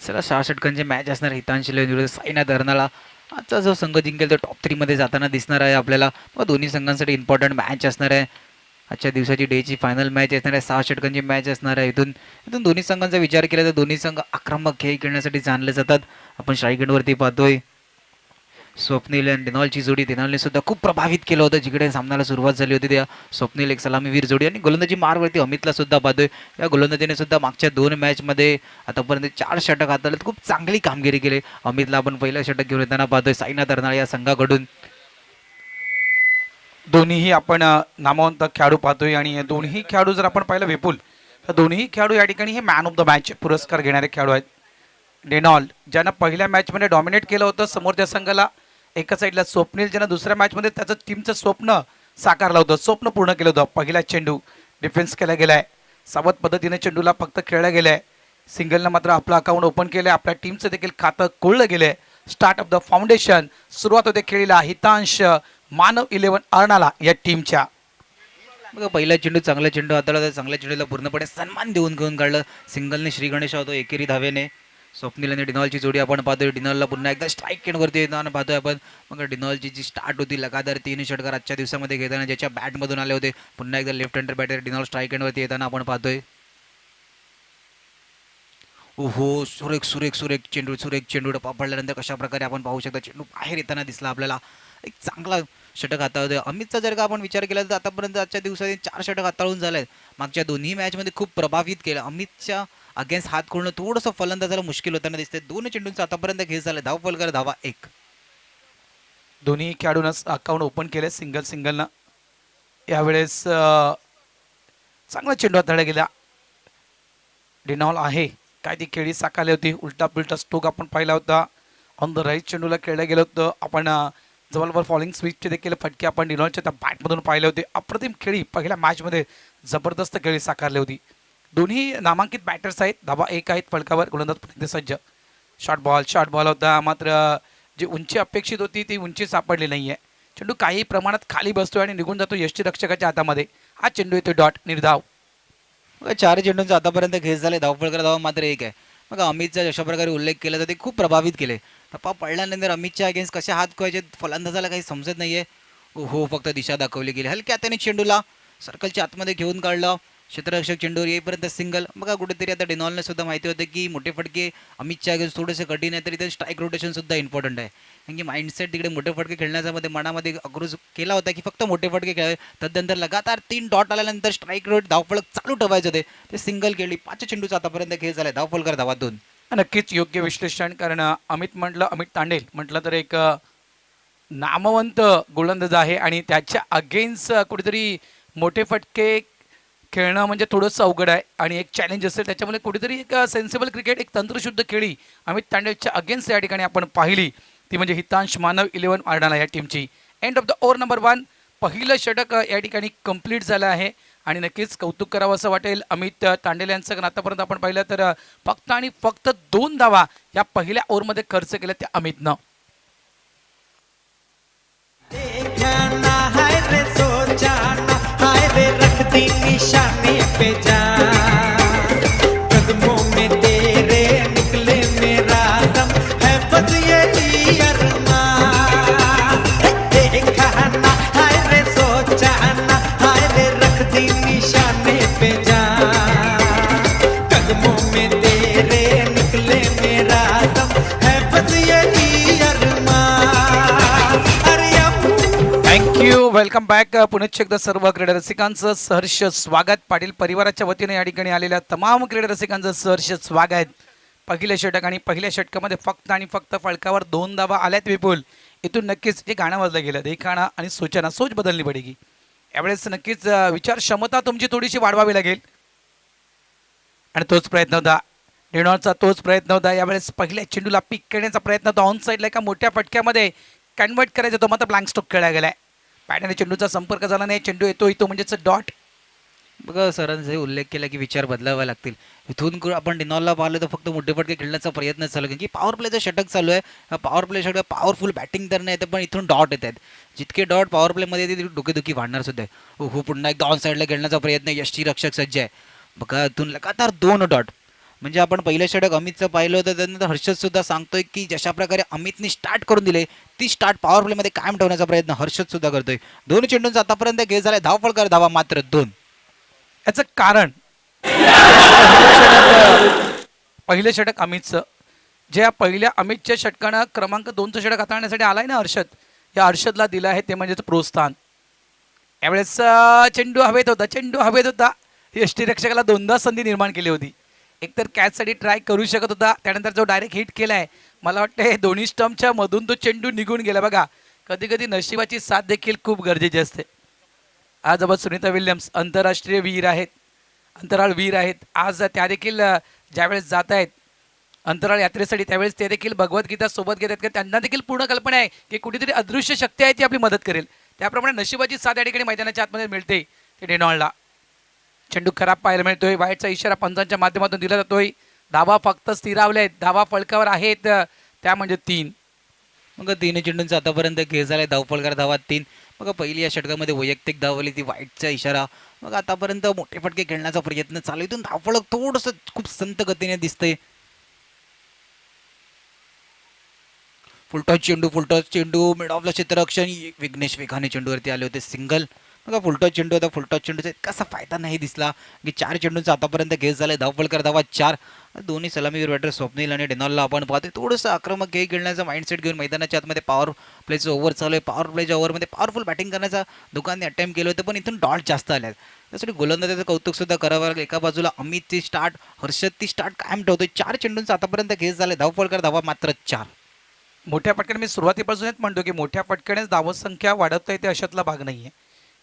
चला 6 षटकांची मॅच असणार हितांशी विरुद्ध साईना धरणाला. आजचा जो संघ जिंकेल तो टॉप 3 मध्ये जाताना दिसणार आहे आपल्याला. मग दोन्ही संघांसाठी इम्पॉर्टंट मॅच असणार आहे. आजच्या दिवसाची डेची फायनल मॅच असणार आहे. 6 षटकांची मॅच असणार आहे. इथून इथून दोन्ही संघांचा विचार केला तर दोन्ही संघ आक्रमक खेळ खेळण्यासाठी जाणले जातात. आपण स्ट्राईक पाहतोय स्वप्नील आणि डिनॉलची जोडी. डिनॉलने सुद्धा खूप प्रभावित केलं होतं जिकडे सामन्याला सुरुवात झाली होती. त्या स्वप्नील एक सलामीवीर जोडी आणि गोलंदाजी मारवरती अमितला सुद्धा पाहतोय. या गोलंदाजीने सुद्धा मागच्या 2 मॅचमध्ये आतापर्यंत 4 षटक हाताळत खूप चांगली कामगिरी केली. अमितला आपण पहिलं षटक घेऊन येताना पाहतोय साईना धरणाळ या संघाकडून. दोन्हीही आपण नामवंत खेळाडू पाहतोय आणि दोन्ही खेळाडू जर आपण पाहिलं विपुल तर दोन्ही खेळाडू या ठिकाणी हे मॅन ऑफ द मॅच पुरस्कार घेणारे खेळाडू आहेत. डेनॉल ज्यानं पहिल्या मॅचमध्ये डॉमिनेट केलं होतं समोरच्या संघाला, एका साईडला स्वप्नील ज्यानं दुसऱ्या मॅचमध्ये त्याचं टीमचं स्वप्न साकारलं होतं, स्वप्न पूर्ण केलं होतं. पहिला चेंडू डिफेन्स केला गेलाय, सावध पद्धतीने चेंडूला फक्त खेळला गेलाय. सिंगलनं मात्र आपलं अकाउंट ओपन केलंय, आपल्या टीमचं देखील खातं खोललं गेलंय. स्टार्ट ऑफ द फाउंडेशन सुरुवात होते खेळीला हितांश मानव 11 अर्नाला या टीमच्या. बघा पहिला चेंडू चांगला चेंडू हाताळला तर चांगल्या चेंडूला पूर्णपणे सन्मान देऊन घेऊन काढलं सिंगलने. श्री गणेश होतो एकेरी धावेने. स्वप्नील आणि डिनॉलची जोडी आपण पाहतोय. डिनॉलला पुन्हा एकदा स्ट्राईक वरती येताना पाहतोय आपण. मग डिनॉलची जी स्टार्ट होती लगातार 3 षटकार आजच्या दिवसामध्ये घेताना ज्याच्या बॅटमधून आले होते. पुन्हा एकदा लेफ्ट हँडर बॅटर डिनॉल स्ट्राईक वरती येताना आपण पाहतोय. ओहो सुरेख सुरेख सुरेख चेंडू टप्पा पडल्यानंतर कशा प्रकारे आपण पाहू शकता चेंडू बाहेर येताना दिसला आपल्याला. एक चांगला षटक हाताळतोय अमितचा. जर का आपण विचार केला तर आतापर्यंत आजच्या दिवसात 4 षटक हाताळून झाले आहेत. मागच्या दोन्ही मॅचमध्ये खूप प्रभावित केलं. अमितच्या अगेन्स्ट हात खोलणं थोडंसं फलंदाजाला मुश्किल होताना दिसतंय. 2 चेंडूंचा आतापर्यंत खेळ झाला. धाव फलकर धावा 1. दोन्ही खेळाडूंना अकाउंट ओपन केले सिंगलनं. यावेळेस चांगला चेंडू हाताळला गेला. डिनॉल आहे काय ती खेळी साकारली होती. उलटा पुलटा स्ट्रोक आपण पाहिला होता. ऑन द राईट चेंडूला खेळलं गेलं होतं. आपण जवळपास फॉलिंग स्विचचे देखील फटके आपण डिनॉलच्या त्या बॅटमधून पाहिले होते. अप्रतिम खेळी पहिल्या मॅचमध्ये जबरदस्त खेळी साकारली होती. दोन्ही नामांकित बॅटर्स आहेत. धावा 1 आहेत फलकावर. गोलंदाज सज्ज. शॉर्ट बॉल होता मात्र जी उंची अपेक्षित होती ती उंची सापडली नाही आहे. चेंडू काही प्रमाणात खाली बसतोय आणि निघून जातो यष्टीरक्षकाच्या हातामध्ये. हा चेंडू येतो डॉट निर्धाव. 4 चेंडूंचा आतापर्यंत खेळ झाले. धाव फलकर धावा मात्र 1 आहे. मग अमितचा अशा प्रकारे उल्लेख केला तर ते खूप प्रभावित केले. टप्पा पडल्यानंतर अमितच्या अगेन्स्ट कसे हात खोयचे फलंदाजाला काही समजत नाहीये. हो फक्त दिशा दाखवली गेली. हलक्या हाताने चेंडूला सर्कलच्या आतमध्ये घेऊन काढलं. क्षेत्ररक्षक चेंडूवर येईपर्यंत सिंगल. बघा कुठेतरी आता डिनॉलने सुद्धा माहिती होतं की मोठे फटके अमितच्या अगेन्स्ट थोडेसे कठीण आहे. तर इथे स्ट्राईक रोटेशन सुद्धा इम्पॉर्टंट आहे. कारण की माइंडसेट तिकडे मोठे फटके खेळण्याचा मध्ये मनामध्ये अग्रोज केला होता की फक्त मोठे फटके खेळावे. तदनंतर लगातार 3 डॉट आल्यानंतर स्ट्राईक रोट धावफलक चालू ठेवायचं होते. ते सिंगल केली. 5 चेंडूचा आतापर्यंत खेळ झाला. धावफलकर धावा 2. नक्कीच योग्य विश्लेषण. कारण अमित तांडेल म्हटलं तर एक नामवंत गोलंदाज आहे आणि त्याच्या अगेन्स्ट कुठेतरी मोठे फटके खेळणं म्हणजे थोडंसं अवघड आहे आणि एक चॅलेंज असेल. त्याच्यामुळे कुठेतरी एक सेन्सिबल क्रिकेट, एक तंत्रशुद्ध खेळी अमित तांडेलच्या अगेन्स्ट या ठिकाणी आपण पाहिली ती म्हणजे हितांश मानव 11 अर्नाला या टीमची. End of the over number 1 पहिलं षटक या ठिकाणी कंप्लीट झालं आहे आणि नक्कीच कौतुक करावं असं वाटेल अमित तांडेल यांचं. कारण आतापर्यंत आपण पाहिलं तर फक्त आणि फक्त 2 धावा या पहिल्या ओव्हरमध्ये खर्च केल्या त्या अमितनं. निशाने पे जा कदमों में तेरे निकले मेरा दम है बस यही अरमान. देखा ना हाय रे सोचा ना हाय रे रख दी निशाने पे जा कदमों में तेरे निकले मेरा दम है बस यही अरमान. अरे थँक्यू. Welcome back. पुण्याच्या एकदा सर्व क्रीडा रसिकांचं सहर्ष स्वागत. पाटील परिवाराच्या वतीने या ठिकाणी आलेल्या तमाम क्रीडा रसिकांचं सहर्ष स्वागत. पहिल्या षटक आणि पहिल्या षटकामध्ये फक्त आणि फक्त फलकावर 2 धावा आल्यात विपुल. इथून नक्कीच जे गाणं वाजलं गेलं देखाणा आणि सूचना सोच बदलली पडेगी. यावेळेस नक्कीच विचार क्षमता तुमची थोडीशी वाढवावी लागेल आणि तोच प्रयत्न होता डिनॉलचा. तोच प्रयत्न होता यावेळेस. पहिल्या चेंडूला पिक करण्याचा प्रयत्न होता. ऑन साईडला एका मोठ्या फटक्यामध्ये कन्वर्ट करायचा तो मात्र ब्लँक स्ट्रोक खेळला गेलाय. बॅटने चेंडूचा संपर्क झाला नाही. चेंडू येतो म्हणजेच डॉट. बघा सरांचे उल्लेख केला की विचार बदलावे लागतील. इथून आपण डिनॉलला पाहिलं तर फक्त मोठे फटके खेळण्याचा प्रयत्न चालू आहे की पॉवर प्लेचं षटक चालू आहे. पॉवर प्ले षटक पॉवरफुल बॅटिंग करणं येतं पण इथून डॉट येत आहेत. जितके डॉट पॉवर प्लेमध्ये येते तिथे डोकेदुखी वाढणार सुद्धा आहे. हो पुन्हा एकदा ऑन साईडला खेळण्याचा प्रयत्न. यष्टीरक्षक सज्ज आहे. बघा इथून लगातार 2 डॉट. म्हणजे आपण पहिलं षटक अमितचं पाहिलं होतं, त्यानंतर हर्षद सुद्धा सांगतोय की जशा प्रकारे अमितने स्टार्ट करून दिले ती स्टार्ट पॉवर प्लेमध्ये कायम ठेवण्याचा प्रयत्न हर्षद सुद्धा करतोय. दोन चेंडूंचा आतापर्यंत खेळ झालाय, धावफलकार धावा मात्र 2. याचं कारण पहिलं षटक अमितचं, ज्या पहिल्या अमितच्या षटकानं क्रमांक 2चं षटक हाताळण्यासाठी आलाय ना हर्षद, या हर्षदला दिलं आहे ते म्हणजेच प्रोत्साहन. यावेळेस चेंडू हवेत होता, चेंडू हवेत होता. यष्टीरक्षकाला 2दा संधी निर्माण केली होती. एकतर कॅचसाठी ट्राय करू शकत होता, त्यानंतर जो डायरेक्ट हिट केलाय, मला वाटतं दोन्ही स्टंपच्या मधून तो चेंडू निघून गेला. बघा, कधी कधी नशिबाची साथ देखील खूप गरजेची असते. आज अब सुनीता विल्यम्स आंतरराष्ट्रीय वीर आहेत, अंतराळ वीर आहेत. आज त्या देखील ज्यावेळेस जात आहेत अंतराळ यात्रेसाठी, त्यावेळेस ते देखील भगवद्गीता सोबत घेतात की त्यांना देखील पूर्ण कल्पना आहे की कुठेतरी अदृश्य शक्ती आहे ती आपली मदत करेल. त्याप्रमाणे नशिबाची साथ या ठिकाणी मैदानाच्या आतमध्ये मिळते ते डेनॉलला. चेंडू खराब पाहायला मिळतोय, वाईटचा इशारा पंचांच्या माध्यमातून दिला जातोय. धावा फक्त स्थिरावले आहेत, धावा फलकावर आहेत त्या म्हणजे 3. मग 3 चेंडूंचा आतापर्यंत खेळ झालाय, धावफलकार धावा 3. मग पहिली या षटकामध्ये वैयक्तिक धावली ती वाईटचा इशारा. मग आतापर्यंत मोठे फटके खेळण्याचा प्रयत्न चालू, इथून धावफलक थोडंसं खूप संत गतीने दिसतंय. फुलटॉस चेंडू मिड ऑफला क्षेत्ररक्षण, विघ्नेश वेगाने चेंडूवरती आले होते, सिंगल. बघा फुलटॉस चेंडू होता, फुलटॉस चेंडूचा कसा फायदा नाही दिसला की 4 चेंडूंचा आतापर्यंत खेळ झालाय, धावफलकार धावा 4. दोन्ही सलामीवीर बॅटर स्वप्नील आणि डेनॉलला आपण पाहतोय थोडंसं आक्रमक खेळ खेळण्याचा माइंडसेट घेऊन मैदानाच्या आतमध्ये पॉवर प्लेचं ओव्हर चालू आहे. पॉवर प्लेच्या ओव्हरमध्ये पॉवरफुल बॅटिंग करण्याचा दुकानने अटेम्प्ट केलं होतं, पण इथून डॉट जास्त आल्यात. त्यासाठी गोलंदाजाचं कौतुक सुद्धा करावं लागेल. एका बाजूला अमितची स्टार्ट, हर्षद ती स्टार्ट कायम ठेवतोय. 4 चेंडूंचा आतापर्यंत खेळ झालाय, धावफलकार धावा मात्र 4. मोठ्या फटक्याने मी सुरुवातीपासूनच म्हणतो की मोठ्या फटक्यानेच धावत संख्या वाढवता येते अशातला भाग नाही आहे.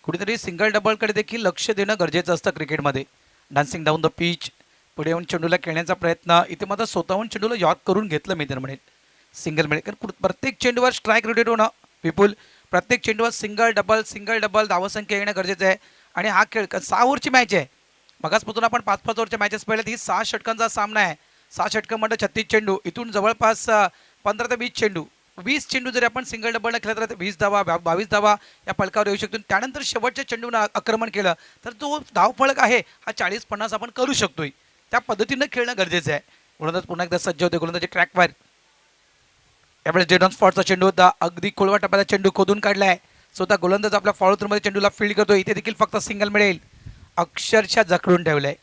कुठेतरी सिंगल डबलकडे देखील लक्ष देणं गरजेचं असतं क्रिकेटमध्ये. डान्सिंग डाऊन द पिच, पुढे येऊन चेंडूला खेळण्याचा प्रयत्न, इथे मात्र स्वतःहून चेंडूला यॉर्क करून घेतलं मी तर म्हणेल. सिंगल मिळेल कारण प्रत्येक चेंडूवर स्ट्राईक रोटेट होणं विपुल, प्रत्येक चेंडूवर सिंगल डबल धावसंख्या येणं गरजेचं आहे. आणि हा खेळ 6 ओव्हरची मॅच आहे. मगाचपासून आपण 5-5 ओव्हरच्या मॅचेस पाहिल्यात, ही 6 षटकांचा सामना आहे. 6 षटकांमध्ये 36 चेंडू, इथून जवळपास 15 ते 20 चेंडू, 20 चेंडू जरी आपण सिंगल डबलला खेळत राहतो 20 धावा 22 धावा या फलकावर येऊ शकतो. त्यानंतर शेवटच्या चेंडूनं आक्रमण केलं तर जो धावफलक आहे हा 40-50 आपण करू शकतोय. त्या पद्धतीनं खेळणं गरजेचं आहे. गोलंदाज पुन्हा एकदा सज्ज होते, गोलंदाजी ट्रॅकवर. यावेळेस जेडॉन स्पॉटचा चेंडू होता, अगदी खोलवा टप्प्याला चेंडू खोदून काढलाय. स्वतः गोलंदाज आपल्या फॉलो थ्रूमध्ये चेंडूला फील्ड करतोय. इथे देखील फक्त सिंगल मिळेल. अक्षरशः जखडून ठेवलंय,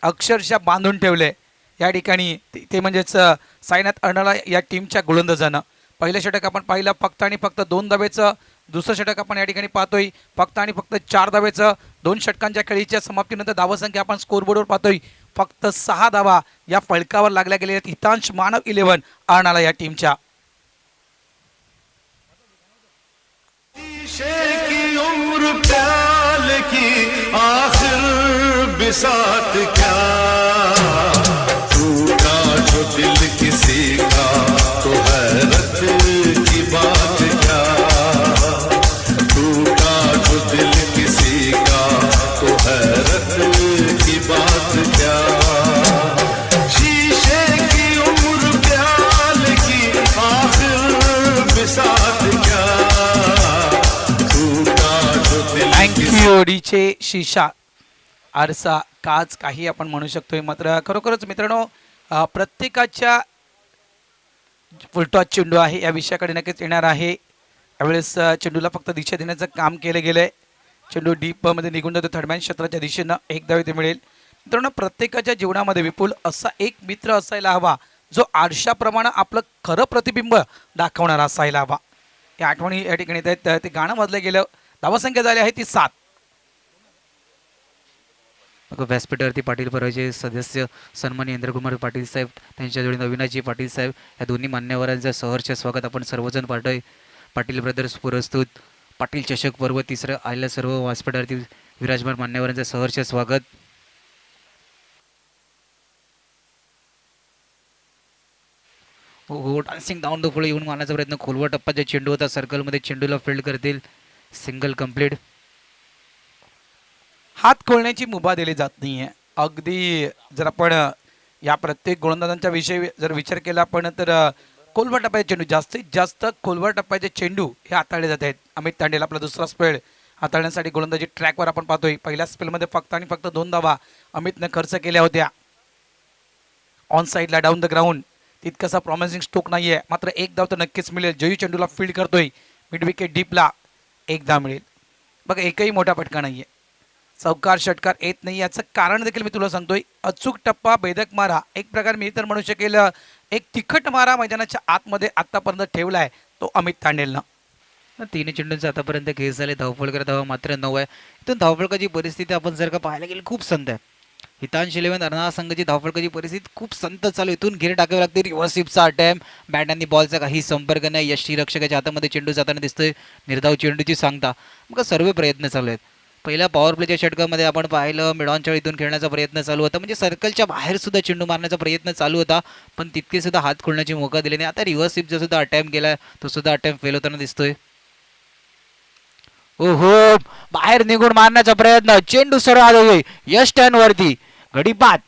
अक्षरशः बांधून ठेवलंय या ठिकाणी ते म्हणजेच साईनाथ अर्णाला या टीमच्या गोलंदाजानं. पहिलं षटक आपण पाहिलं फक्त आणि फक्त 2 धावेचं, दुसरं षटक आपण या ठिकाणी पाहतोय फक्त आणि फक्त 4 धावेचं. 2 षटकांच्या खेळीच्या समाप्तीनंतर धावसंख्या आपण स्कोरबोर्डवर पाहतोय फक्त 6 धावा या फलकावर लागल्या गेलेल्या आहेत. हितांश मानव 11 अर्णाला या टीमच्या. की उम्र प्याल की आखिर बिसात क्या, टूटा जो दिल किसी का तो हैरत की बात क्या, टूटा जो दिल किसी का तो हैरत की बात क्या, शीशे की उम्र प्याल की आखिर बिसात क्या, थँक्यू. शीशा, आरसा, काच काही आपण म्हणू शकतोय. मात्र खरोखरच मित्रांनो प्रत्येकाच्या फुलटॉस चेंडू आहे या विषयाकडे नक्कीच येणार आहे. यावेळेस चेंडूला फक्त दिशा देण्याचं काम केलं गेलंय. चेंडू डीप मध्ये निघून जातो थर्डमॅन क्षेत्राच्या दिशेनं, 1 धाव इथे मिळेल. मित्रांनो प्रत्येकाच्या जीवनामध्ये विपुल असा एक मित्र असायला हवा जो आरशाप्रमाणे आपलं खरं प्रतिबिंब दाखवणारा असायला हवा. या आठवणी या ठिकाणी ते गाणं वाजलं गेलं. धावसंख्या झाली आहे ती 7. व्यासपीठावरती पाटील परिवाराचे सदस्य सन्माननीय इंद्रकुमार पाटील साहेब, त्यांच्या जोडी अविनाशजी पाटील साहेब, या दोन्ही मान्यवरांचं सहर्ष स्वागत आपण सर्वजण पाहतोय. पाटील ब्रदर्स पुरस्कृत पाटील चषक पर्व 3रं आलेल्या सर्व व्यासपीठावरती विराजमान मान्यवरांचं सहर्ष स्वागत. हो, डान्सिंग डाऊन द पुढे येऊन मारण्याचा प्रयत्न, खोलवा टप्प्याचा चेंडू होता, सर्कलमध्ये चेंडूला फील्ड करतील, सिंगल कंप्लीट. हात खोलण्याची मुभा दिली जात नाहीये. अगदी जर आपण या प्रत्येक गोलंदाजांच्या विषयी जर विचार केला आपण तर खोलवा टप्प्याचे चेंडू, जास्तीत जास्त खोलवा टप्प्याचे चेंडू हे हाताळले जात आहेत. अमित तांडेल आपला दुसरा स्पेल हाताळण्यासाठी गोलंदाजी ट्रॅकवर आपण पाहतोय. पहिल्या स्पेलमध्ये फक्त आणि फक्त 2 धावा अमितने खर्च केल्या होत्या. ऑन साईडला डाऊन द ग्राउंड तितकासा प्रॉमिसिंग स्ट्रोक नाही आहे, मात्र एक धाव तर नक्कीच मिळेल. जयू चेंडूला फील्ड करतोय मिड विकेट डीपला, एक धाव मिळेल. बघा एकही मोठा फटका नाही आहे, चौकार षटकार येत नाही. याचं कारण देखील मी तुला सांगतोय, अचूक टप्पा, भेदक मारा, एक प्रकार मी तर म्हणू शकेल एक तिखट मारा मैदानाच्या आतमध्ये आतापर्यंत ठेवला आहे तो अमित तांडेलनं. तिन्ही चेंडूंचे आतापर्यंत खेळ झाले, धावफलकर धावा मात्र 9 आहे. इथून धावफलकाची परिस्थिती आपण जर का पाहायला गेली खूप संत आहे. हितांश 11 अर्नाळा संघाची धावफलकाची परिस्थिती खूप संत चालू. इथून घेर टाकावे लागते. रिव्हर्स स्वीपचा अटेम्प्ट, बॅट आणि बॉलचा काही संपर्क नाही. यष्टीरक्षकाच्या हातामध्ये चेंडू जाताना दिसतोय, निर्धाव चेंडूची सांगता. मग सर्व प्रयत्न चालू आहेत. पहिल्या पॉवर प्लेच्या षटकामध्ये आपण पाहिलं मिड ऑन इथून खेळण्याचा प्रयत्न चालू होता, म्हणजे सर्कलच्या बाहेर सुद्धा चेंडू मारण्याचा प्रयत्न चालू होता, पण तितके सुद्धा हात खोलण्याची मोका दिली नाही. आता रिव्हर्स स्वीपचा सुद्धा अटेम्प्ट केला, तो सुद्धा अटेम्प्ट फेल होताना दिसतोय. ओहो, बाहेर निघून मारण्याचा प्रयत्न, चेंडू सरळ आलोय यश टर्नवरती, घडी बाद.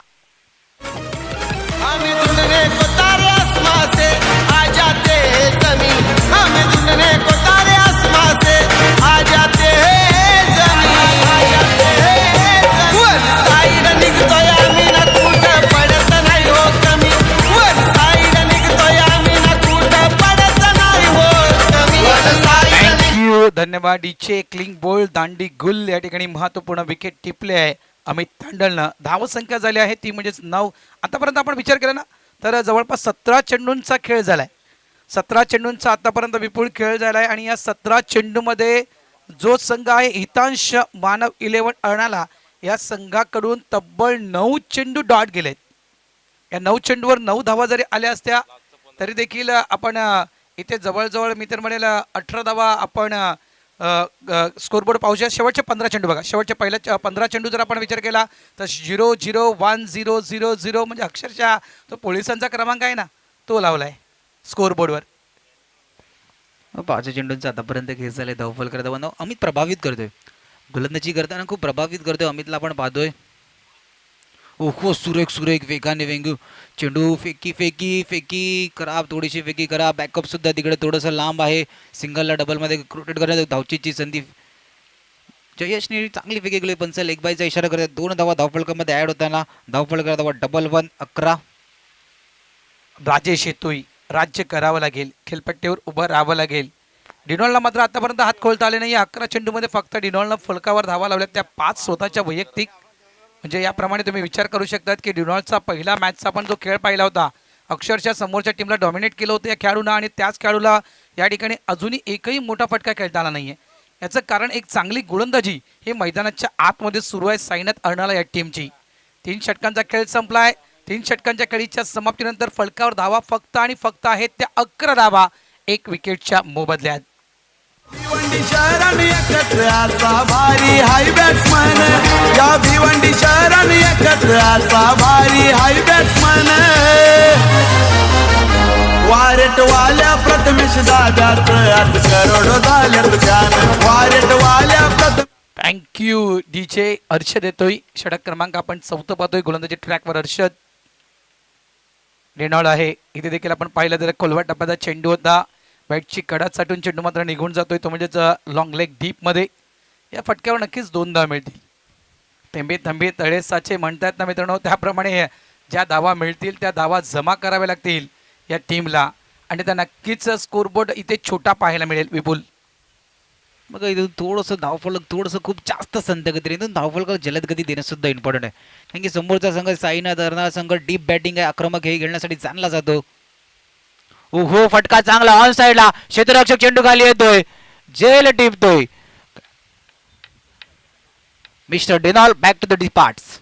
हमें ढूंढने को तारे आसमां से आ जाते हैं जमीन, हमें ढूंढने को तारे आसमां से आ जाते हैं जमीन, आ जाते हैं जमीन. वन साइड निघतोय आम्ही ना कुठं पडत नाही हो कमी, वन साइड निघतोय आम्ही ना कुठं पडत नाही हो कमी, वन साइड. थँक्यू, धन्यवाद. डीचे क्लिंग बोल्ड दांडी गुल या ठिकाणी महत्वपूर्ण विकेट टिपले आहे अमित तांडलनं. धावसंख्या झाली आहे ती म्हणजेच 9. आतापर्यंत आपण विचार केला ना तर जवळपास 17 चेंडूंचा खेळ झालाय. 17 चेंडूंचा आतापर्यंत विपुल खेळ झालाय आणि या 17 चेंडूमध्ये जो संघ आहे हितांश मानव 11 अर्नाळा, या संघाकडून तब्बल 9 चेंडू डॉट गेलेत. या 9 चेंडूवर 9 धावा जरी आल्या असत्या तरी देखील आपण इथे जवळजवळ मी तर म्हणेल 18 धावा आपण स्कोरबोर्ड पाहूया. शेवटचे 15 चेंडू बघा, शेवटचे पहिल्या 15 चेंडू जर आपण विचार केला तर 0-0-1-0-0-0 म्हणजे अक्षरशः तो पोलिसांचा क्रमांक आहे ना तो लावलाय स्कोरबोर्डवर. 5 चेंडूंचा आतापर्यंत खेळ झाले, धावफलकर धावा 9. अमित प्रभावित करतोय, गोलंदाजी करताना खूप प्रभावित करतोय अमितला आपण पाहतोय. ओहो, सुरेख सुरेख वेगाने वेंगू चेंडू, फेकी फेकी फेकी खराब, थोडीशी फेकी खराब. बॅकअप सुद्धा तिकडे थोडंसं लांब आहे, सिंगलला डबलमध्ये रोटेट करण्यात धावचीची संधी. जयेशने चांगली फेकी केली, पंच लेग बायचा इशारा करतात. 2 धावा धावफलकामध्ये ऍड होताना धावफलकर धावा डबल 1 11. राजेश येतोय, राज्य करावं लागेल, खेळपट्टीवर उभं राहावं लागेल. डिनॉलला मात्र आतापर्यंत हात खोलता आले नाही. 11 चेंडूमध्ये फक्त डिनॉलनं फलकावर धावा लावल्या, त्या 5 स्वतःच्या वैयक्तिक. म्हणजे याप्रमाणे तुम्ही विचार करू शकतात की डिनॉल्डचा पहिला मॅचचा पण जो खेळ पाहिला होता, अक्षरशः समोरच्या टीमला डॉमिनेट केलं होतं या खेळाडूंना, आणि त्याच खेळाडूला या ठिकाणी अजूनही एकही मोठा फटका खेळता आला नाहीये. याचं कारण एक चांगली गोलंदाजी हे मैदानाच्या आतमध्ये सुरू आहे साईनाथ अर्नाळा या टीमची. 3 षटकांचा खेळ संपलाय. 3 षटकांच्या खेळीच्या समाप्तीनंतर फलकावर धावा फक्त आणि फक्त आहेत त्या 11 धावा 1 विकेटच्या मोबदल्यात. भिवंडी शहराने एकत्र असा भारी हाय बॅट्समन, या भिवंडी शहराने एकत्र असा भारी हाय बॅट्समन. वारेटवाल्या प्रथमेश दादाचं आज करोडो झालं जान, वारेटवाल्या प्रथम. Thank you DJ. हर्षद येतोय, षटक क्रमांक आपण 4 पाहतोय गोलंदाजी ट्रॅकवर हर्षद. रेनॉल्ड आहे, इथे देखील आपण पाहिलं तर खोलवा टप्प्याचा चेंडू होता, बॅटची कडा चाटून चेंडू मात्र निघून जातोय, तो म्हणजेच लॉंग लेग डीपमध्ये. या फटक्यावर नक्कीच 2 धावा मिळतील. थेंबे थंबे तळे साचे म्हणतात ना मित्रांनो, त्याप्रमाणे ज्या धावा मिळतील त्या धावा जमा कराव्या लागतील या टीमला, आणि त्या नक्कीच स्कोरबोर्ड इथे छोटा पाहायला मिळेल विपुल. मग इथून थोडंसं धावफलक थोडंसं खूप जास्त संत गती, इथून धावफलक जलद गती देणं सुद्धा इम्पॉर्टंट आहे. कारण की समोरचा संघ साईनाथ अर्नाळा संघ डीप बॅटिंग आहे, आक्रमक हे खेळण्यासाठी जाणला जातो. ओहो, फटका चांगला ऑन साईडला, क्षेत्ररक्षक चेंडू खाली येतोय, जेल टिपतोय. मिस्टर डिनॉल बॅक टू द डिपार्ट्स.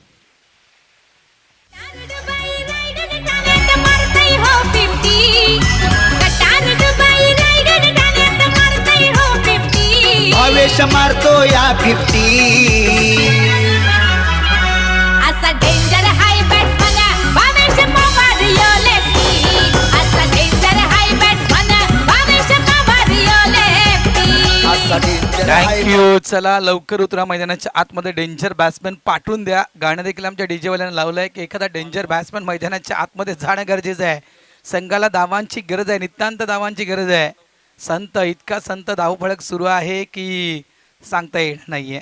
भावेश मारतो या 50. असा डेंजर हाय बॅट्समन भावेश पवार यो लेफ्टी, असा डेंजर हाय बॅट्समन भावेश पवार यो लेफ्टी. थँक्यू. चला लवकर उतरा मैदानाच्या आतमध्ये, डेंजर बॅट्समॅन पाठवून द्या. गाणं देखील आमच्या डीजेवाल्यानं लावलंय की एखादा डेंजर बॅट्समॅन मैदानाच्या आतमध्ये जाणं गरजेचं आहे. संघाला धावांची गरज आहे, नितांत धावांची गरज आहे. संत इतका संत धावफलक सुरू आहे की सांगता येणार नाहीये.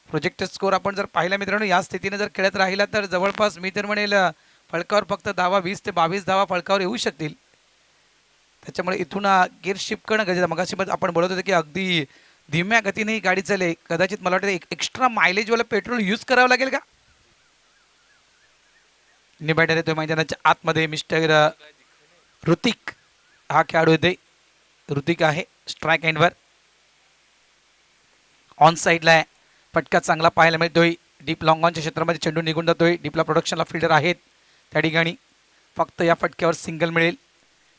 प्रोजेक्टेड स्कोर आपण जर पाहिला मित्रांनो, या स्थितीने जर खेळत राहिला तर जवळपास मी तर म्हणेल फळकावर फक्त धावा 20 ते 22 धावा फळकावर येऊ शकतील. त्याच्यामुळे इथून गिअर शिफ्ट करणं गरजेचं. मगाशी आपण बोलत होतो की अगदी धीम्या गतीने ही गाडी चालली. कदाचित मला वाटतं एक एक्स्ट्रा मायलेजवालं पेट्रोल यूज करावं लागेल का. निबॅटर येतोय मैदानाच्या आतमध्ये. मिस्टर ऋतिक हा खेळाडू येते. ऋतिक आहे स्ट्राईक एंडवर. ऑन साईडला आहे. फटका चांगला पाहायला मिळतोय. डीप लॉंग ऑनच्या क्षेत्रामध्ये चेंडू निघून जातोय. डीपला प्रोडक्शनला फिल्डर आहेत त्या ठिकाणी. फक्त या फटक्यावर सिंगल मिळेल.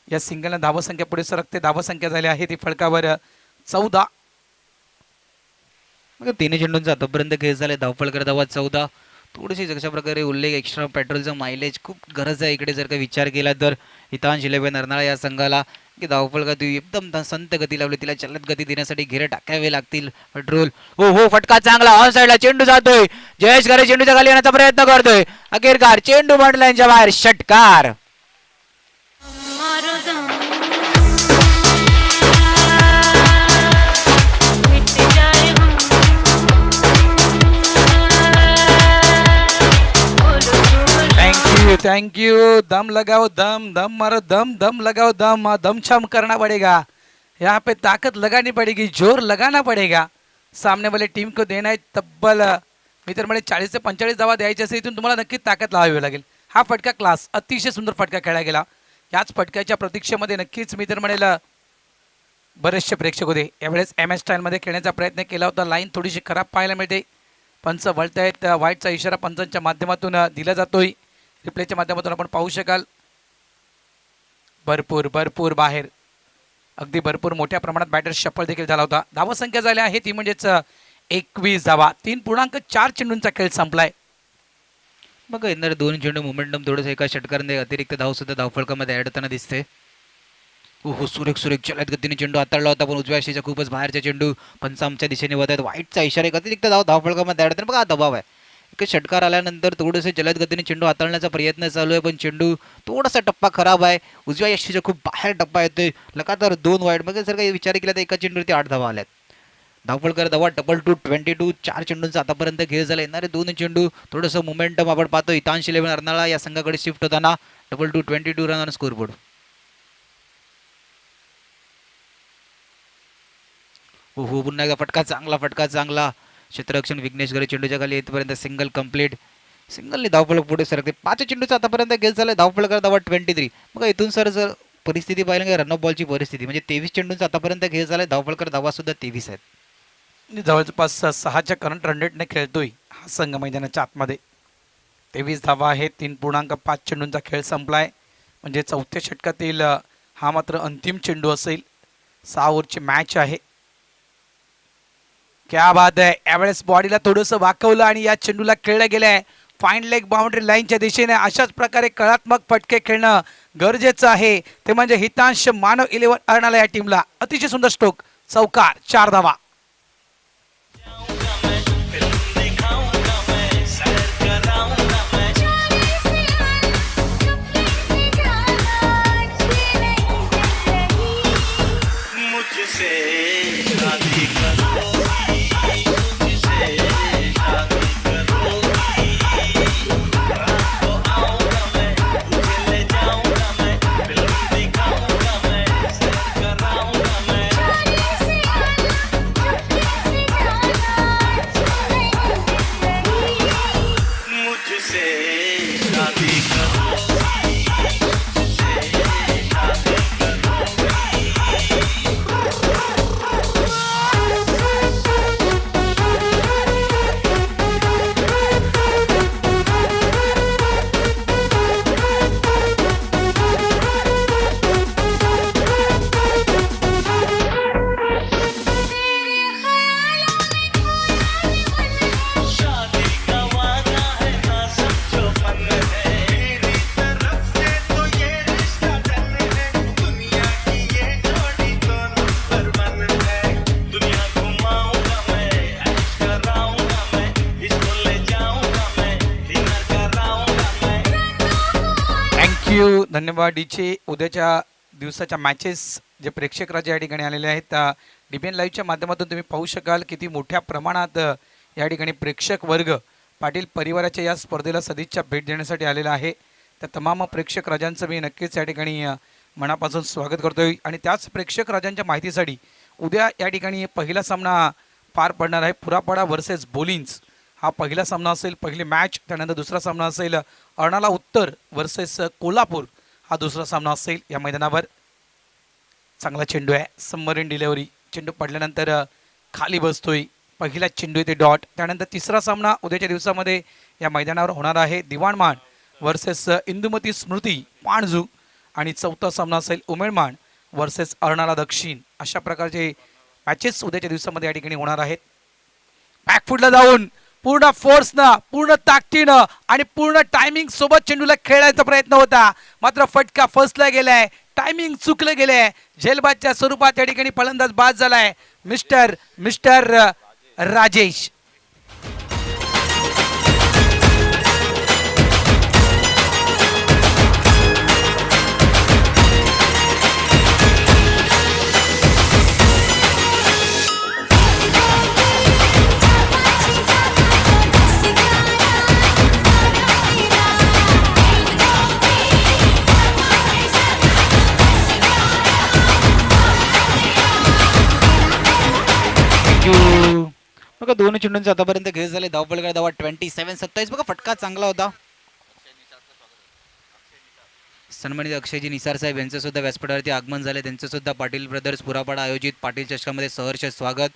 या सिंगलनं धावसंख्या पुढे सरकते. धावसंख्या झाली आहे ती फटकावर 14. मग तिन्ही चेंडूंचा आतापर्यंत खेळ झाले. धावफलकर धावा 14. थोडीशी जशा प्रकारे उल्लेख एक्स्ट्रा पेट्रोलचं मायलेज खूप गरज आहे इकडे जर का विचार केला तर. हितांश 11 नरनाळा या संघाला की धावफलका ती एकदम संत गती लावली. तिला जलद गती देण्यासाठी घेरे टाकावे लागतील. पेट्रोल हो फटका चांगला ऑन साईडला चेंडू जातोय. जयेश घरे चेंडूच्या खाली येण्याचा प्रयत्न करतोय. अखेरकार चेंडू बंडलांच्या बाहेर षटकार. Thank you. दम लगाओ दम. दम मारो दम. दम लगाओ दम. दम छम करना पड़ेगा. यहाँ पे ताकत लगानी पड़ेगी. जोर लगाना पड़ेगा. सामने वाले टीम को देना है तब्बल मी तर म्हणे 40 ते 45 धावा द्यायची असेल इथून तुम्हाला नक्की ताकद लावावी लागेल. हा फटका क्लास. अतिशय सुंदर फटका खेळला गेला. याच फटक्याच्या प्रतीक्षेमध्ये नक्कीच मी तर म्हणेल बरेचसे प्रेक्षक होते. यावेळेस MS स्टाईलमध्ये खेळण्याचा प्रयत्न केला होता. लाईन थोडीशी खराब पाहायला मिळते. पंच वळत आहेत. वाईटचा इशारा पंचांच्या माध्यमातून दिला जातोय. रिप्लेच्या माध्यमातून आपण पाहू शकाल. भरपूर बाहेर अगदी भरपूर मोठ्या प्रमाणात बॅटर शफल देखील झाला होता. धावसंख्या झाली आहे ती म्हणजेच 21 धावा. 3.4 चेंडूंचा खेळ संपलाय. बघा येणारे 2 चेंडू मोमेंटम थोडंसं एका षटकाराने अतिरिक्त धाव सुद्धा धावफलकामध्ये ऍड होताना दिसते. हो सुरेख जलद गतीने चेंडू हाताळला होता पण उजव्या अशीच्या खूपच बाहेरचे चेंडू पंचामच्या दिशेने वळत आहेत. वाईटचा इशारा एक अतिरिक्त धाव धावफलकामध्ये ऍड होताना बघा दबाव आहे. एक षटकार आल्यानंतर थोडंसं जलद गतीने चेंडू हाताळण्याचा प्रयत्न चालू आहे पण चेंडू थोडासा टप्पा खराब आहे. उजव्या यष्टीचा खूप बाहेर टप्पा येतोय. लगातार 2 वाईट. मग जर काही विचार केला तर एका चेंडूवरती 8 धावा आल्यात. धावफलकर धावा 22 4 चेंडूंचा आतापर्यंत खेळ झाला. येणारे 2 चेंडू थोडंसं मोमेंटम आपण पाहतो. हितांश 11 अर्नाळा या संघाकडे शिफ्ट होताना 22 रन ऑन स्कोरबोर्ड. हो पुन्हा एकदा फटका चांगला क्षेत्ररक्षण विघ्नेश घरे चेंडूच्या खाली येतपर्यंत सिंगल कंप्लीट. सिंगलने धावफलक पुढे सरकते. 5 चेंडूचा आतापर्यंत खेळ झाला. धावफलकर धावा 23. मग इथून सर जर परिस्थिती पाहिली रन ऑफ बॉलची परिस्थिती म्हणजे 23 चेंडूंचा आतापर्यंत खेळ झाला. धावफलकर धावा सुद्धा 23 आहेत. जवळपास 6च्या करंट रन रेटने खेळतोय हा संघ मैदानाच्या आतमध्ये. 23 धावा आहेत. 3.5 चेंडूंचा खेळ संपलाय. म्हणजे 4थ्या षटकातील हा मात्र अंतिम चेंडू असेल. 6 ओव्हरची मॅच आहे. क्या बात आहे. यावेळेस बॉडीला थोडंसं वाकवलं आणि या चेंडूला खेळलं गेलंय फाईन लेग बाउंड्री लाईनच्या दिशेने. अशाच प्रकारे कलात्मक फटके खेळणं गरजेचं आहे. ते म्हणजे हितांश मानव 11 अर्नाळा या टीमला. अतिशय सुंदर स्ट्रोक. चौकार 4 धावा. धन्यवाद डीचे. उद्याच्या दिवसाच्या मॅचेस जे प्रेक्षक राजे या ठिकाणी आलेले आहेत DBN लाईव्हच्या माध्यमातून तुम्ही पाहू शकाल किती मोठ्या प्रमाणात या ठिकाणी प्रेक्षक वर्ग पाटील परिवाराच्या या स्पर्धेला सदिच्छा भेट देण्यासाठी आलेला आहे. त्या तमाम प्रेक्षक राजांचं मी नक्कीच या ठिकाणी मनापासून स्वागत करतोय. आणि त्याच प्रेक्षक राजांच्या माहितीसाठी उद्या या ठिकाणी पहिला सामना पार पडणार आहे. पुरापाडा वर्सेस बोलिन्स हा पहिला सामना असेल, पहिली मॅच. त्यानंतर दुसरा सामना असेल अर्नाळा उत्तर वर्सेस कोल्हापूर हा दुसरा सामना असेल. या मैदानावर चांगला चेंडू आहे, सबमरीन डिलेव्हरी. चेंडू पडल्यानंतर खाली बसतोय, पहिला चेंडू येते डॉट. त्यानंतर तिसरा सामना उद्याच्या दिवसामध्ये या मैदानावर होणार आहे, दिवाणमान वर्सेस इंदुमती स्मृती पाणजू. आणि चौथा सामना असेल उमेळमान वर्सेस अर्नाळा दक्षिण. अशा प्रकारचे मॅचेस उद्याच्या दिवसामध्ये या ठिकाणी होणार आहेत. बॅकफुटला जाऊन पूर्ण फोर्सनं, पूर्ण ताकदीनं आणि पूर्ण टायमिंग सोबत चेंडूला खेळायचा प्रयत्न होता, मात्र फटका फसला गेलाय, टायमिंग चुकलं गेलंय. झेलबादच्या स्वरूपात या ठिकाणी फलंदाज बाद झालाय मिस्टर राजेश. बघा दोन्ही चेंडूंचे आतापर्यंत घेस झाले. धावपळ धावा 27-27. बघा फटका चांगला होता. सन्मानित अक्षयजी निसार साहेब यांचं सुद्धा व्यासपीठावरती आगमन झाले. त्यांचं सुद्धा पाटील ब्रदर्स पुरापाडा आयोजित पाटील चषकामध्ये सहर्ष स्वागत.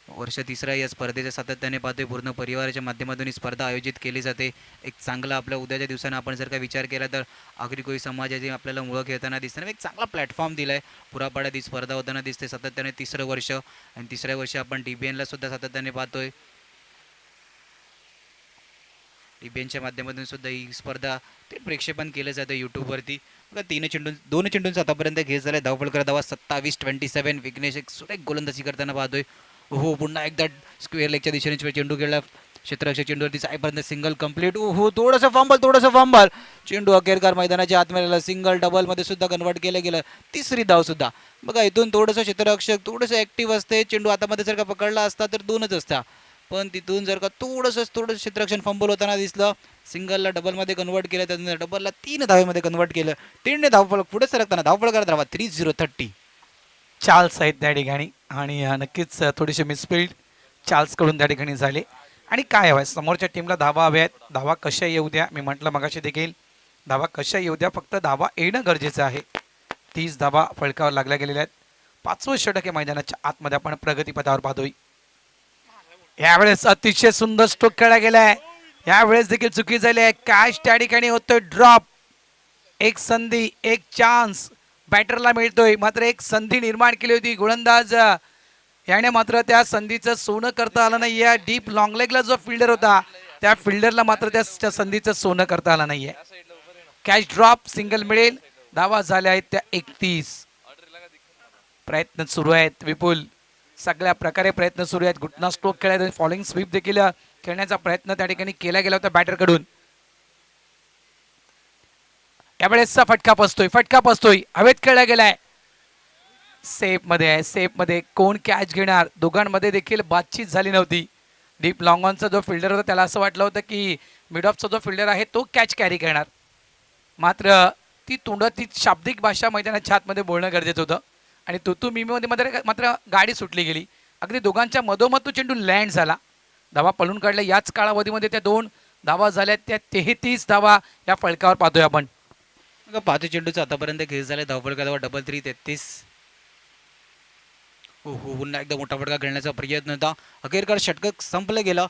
वर्ष तिसरा या स्पर्धेच्या सातत्याने पाहतोय. पूर्ण परिवाराच्या माध्यमातून ही स्पर्धा आयोजित केली जाते. एक चांगला आपल्या उद्याच्या दिवसांना आपण जर का विचार केला तर आगरी कोळी समाजाची आपल्याला मुळं खेळताना दिसताना एक चांगला प्लॅटफॉर्म दिला आहे. पुरापाड्यात ही स्पर्धा होताना दिसते सातत्याने. तिसरं वर्ष आणि तिसऱ्या वर्षी आपण TBNला सुद्धा सातत्याने पाहतोय. TBNच्या माध्यमातून सुद्धा ही स्पर्धा ते प्रक्षेपण केलं जातं यूट्यूबवरती. बघा दोन चेंडूंचा आतापर्यंत घेस झाला. धावपळ धावा 27-27. विघ्नेश एक सुरेख गोलंदाजी करताना पाहतोय. हो पुन्हा एकदा स्क्वेअर लेगच्या दिशेने चेंडू खेळला. क्षेत्ररक्षक चेंडूवरती जाईपर्यंत सिंगल कंप्लीट. हो थोडंसं फंबल. चेंडू अखेरकार मैदानाच्या आतमध्ये सिंगल डबलमध्ये सुद्धा कन्वर्ट केलं गेलं. तिसरी धाव सुद्धा. बघा इथून थोडंसं क्षेत्ररक्षक थोडंसं ॲक्टिव्ह असते. चेंडू हातामध्ये जर का पकडला असता तर 2च असता, पण तिथून जर का थोडंसं क्षेत्ररक्षण फंबल होताना दिसलं. सिंगलला डबलमध्ये कन्वर्ट केलं, त्यानंतर डबलला 3 धावेमध्ये कन्वर्ट केलं. 3ने धावफळ पुढे सरकताना धावफळ करत राहा 30-30. चार्ल्स आहेत त्या ठिकाणी आणि नक्कीच थोडीशी मिसफिल्ड चार्ल्स कडून त्या ठिकाणी झाले. आणि काय हवंय समोरच्या टीमला धावा हव्यात. धावा कशा येऊ द्या, मी म्हटलं मगाशी देखील धावा कशा येऊ द्या, फक्त धावा येणं गरजेचं आहे. 30 धावा फळकावर लागल्या गेलेल्या आहेत. 5वं षटक मैदानाच्या आतमध्ये आपण प्रगतीपथावर पाहतोय. यावेळेस अतिशय सुंदर स्ट्रोक खेळला गेलाय. यावेळेस देखील चुकी झाली आहे. कॅच त्या ठिकाणी होतोय ड्रॉप. एक संधी, एक चान्स बॅटरला मिळतोय, मात्र एक संधी निर्माण केली होती गोलंदाज याने, मात्र त्या संधीचं सोनं करता आलं नाही. या डीप लॉंग लेगला जो फिल्डर होता त्या फिल्डरला मात्र त्या संधीचं सोनं करता आलं नाहीये. कॅच ड्रॉप, सिंगल मिळेल. धावा झाल्या आहेत त्या 31. प्रयत्न सुरू आहेत विपुल, सगळ्या प्रकारे प्रयत्न सुरू आहेत. घुटना स्ट्रोक खेळायचा, फॉलिंग स्वीप देखील खेळण्याचा प्रयत्न त्या ठिकाणी केला गेला होता बॅटरकडून. यावेळेस फटका पसतोय, हवेत खेळला गेलाय. सेफ मध्ये आहे, सेफ मध्ये. कोण कॅच घेणार, दोघांमध्ये देखील बातचीत झाली नव्हती. डीप लॉंग ऑनचा जो फिल्डर होता त्याला असं वाटलं होतं की मिड ऑफचा जो फिल्डर आहे तो कॅच कॅरी करणार, मात्र ती शाब्दिक भाषा मैदानाच्या आतमध्ये बोलणं गरजेचं होतं. आणि तुतू मिमीमध्ये मात्र गाडी सुटली गेली. अगदी दोघांच्या मधोमध तो चेंडू लँड झाला. धावा पळून काढल्या. याच कालावधीमध्ये त्या 2 धावा झाल्या. त्या 33 धावा या फळकावर पाहतोय आपण. 5 चेंडूचा आतापर्यंत खेळ झाले. धावपळ धावा 33-33. हो पुन्हा एकदा मोठा फटका खेळण्याचा प्रयत्न होता. अखेरकार षटक संपलं गेलं.